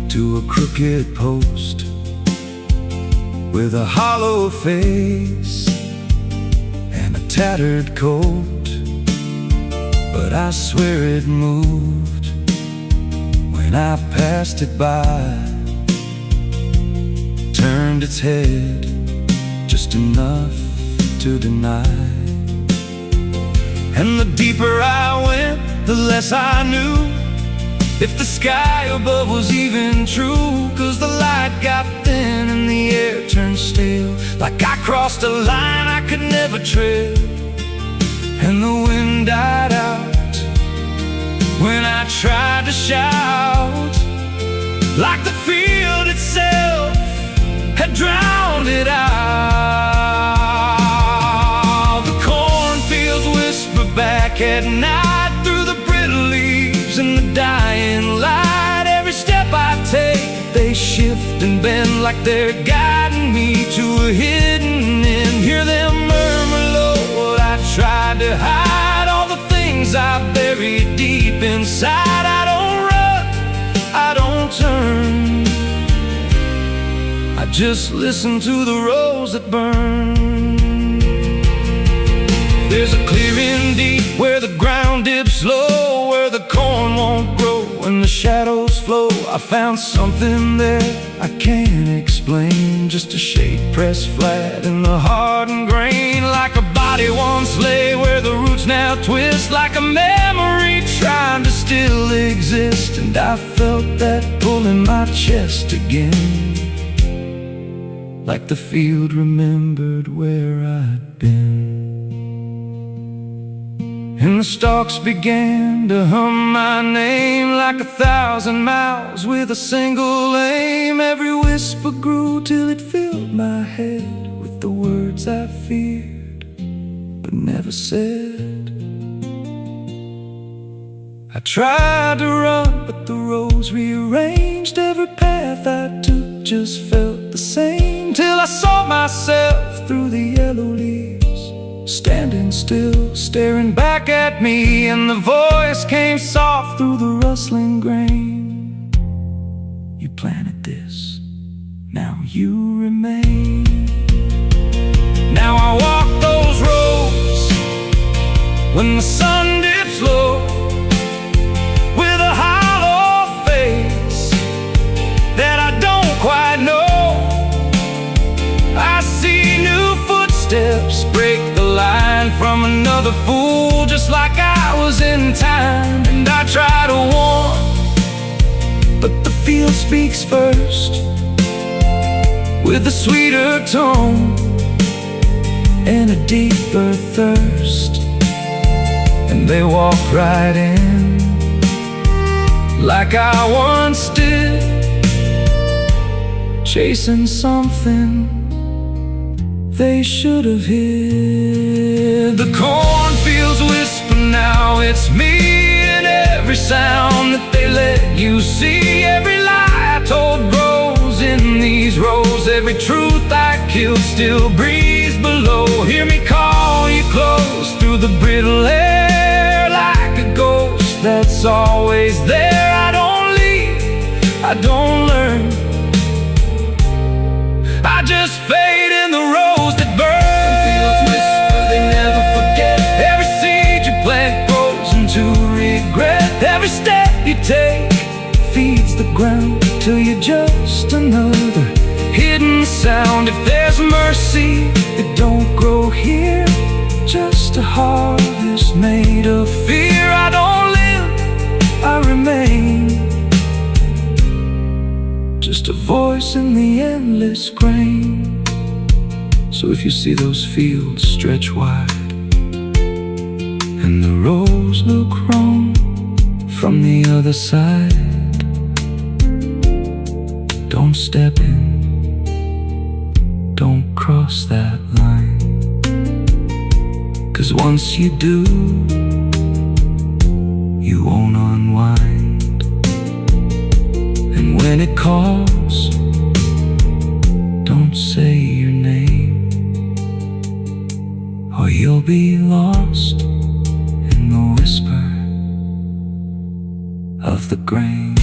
to a crooked post with a hollow face and a tattered coat, but I swear it moved when and I passed it by, turned its head just enough to deny. And the deeper I went, the less I knew if the sky above was even true. 'Cause the light got thin and the air turned stale, like I crossed a line I could never tread. And the wind died out when I tried to shout, like the field itself had drowned it out. The cornfields whisper back at night through the brittle leaves and the dying light. Every step I take, they shift and bend like they're guiding me to a hidden end. Hear them murmur low while I tried to hide all the things I buried deep inside. I don't run, I don't turn, I just listen to the rose that burn. There's a clearing deep where the ground dips low, where the corn won't grow and the shadows flow. I found something there I can't explain, just a shape pressed flat in the hardened grain, like a body once lay where the roots now twist, like a memory trying to still exist. And I felt that pull in my chest again, like the field remembered where I'd been. And the stalks began to hum my name like 1,000 mouths with a single aim. Every whisper grew till it filled my head with the words I feared but never said. I tried to run, but the rose rearranged. Every path I took just felt the same, till I saw myself through the yellow leaves, standing still, staring back at me. And the voice came soft through the rustling grain: you planted this, now you remain. Now I walk those roads when the sun dips low, with a hollow face that I don't quite know. I see new footsteps break the line from another fool, just like I was in time. And I try to warn, but the field speaks first, with a sweeter tone and a deeper thirst. And they walk right in, like I once did, chasing something they should have hid. The cornfields whisper now, it's me, and every sound that they let you see. Every lie I told grows in these rows, every truth I killed still breathes below. Hear me call you close through the brittle air, like a ghost that's always there. I don't leave, I don't learn, I just fade in the rose that burns. Fields whisper, they never forget. Every seed you plant grows into regret. Every step you take feeds the ground till you're just another hidden sound. If there's mercy, it don't grow here, just a harvest made of fear. I don't live, I remain, just a voice in the endless grain. So if you see those fields stretch wide and the rows look wrong from the other side, don't step in, don't cross that line. 'Cause once you do, you won't unwind. And when it calls, don't say your name, or you'll be lost in the whisper of the grain.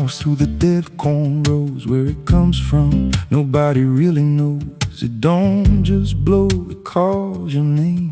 stars through the dead corn rows. Where it comes from, nobody really knows. It don't just blow, it calls your name.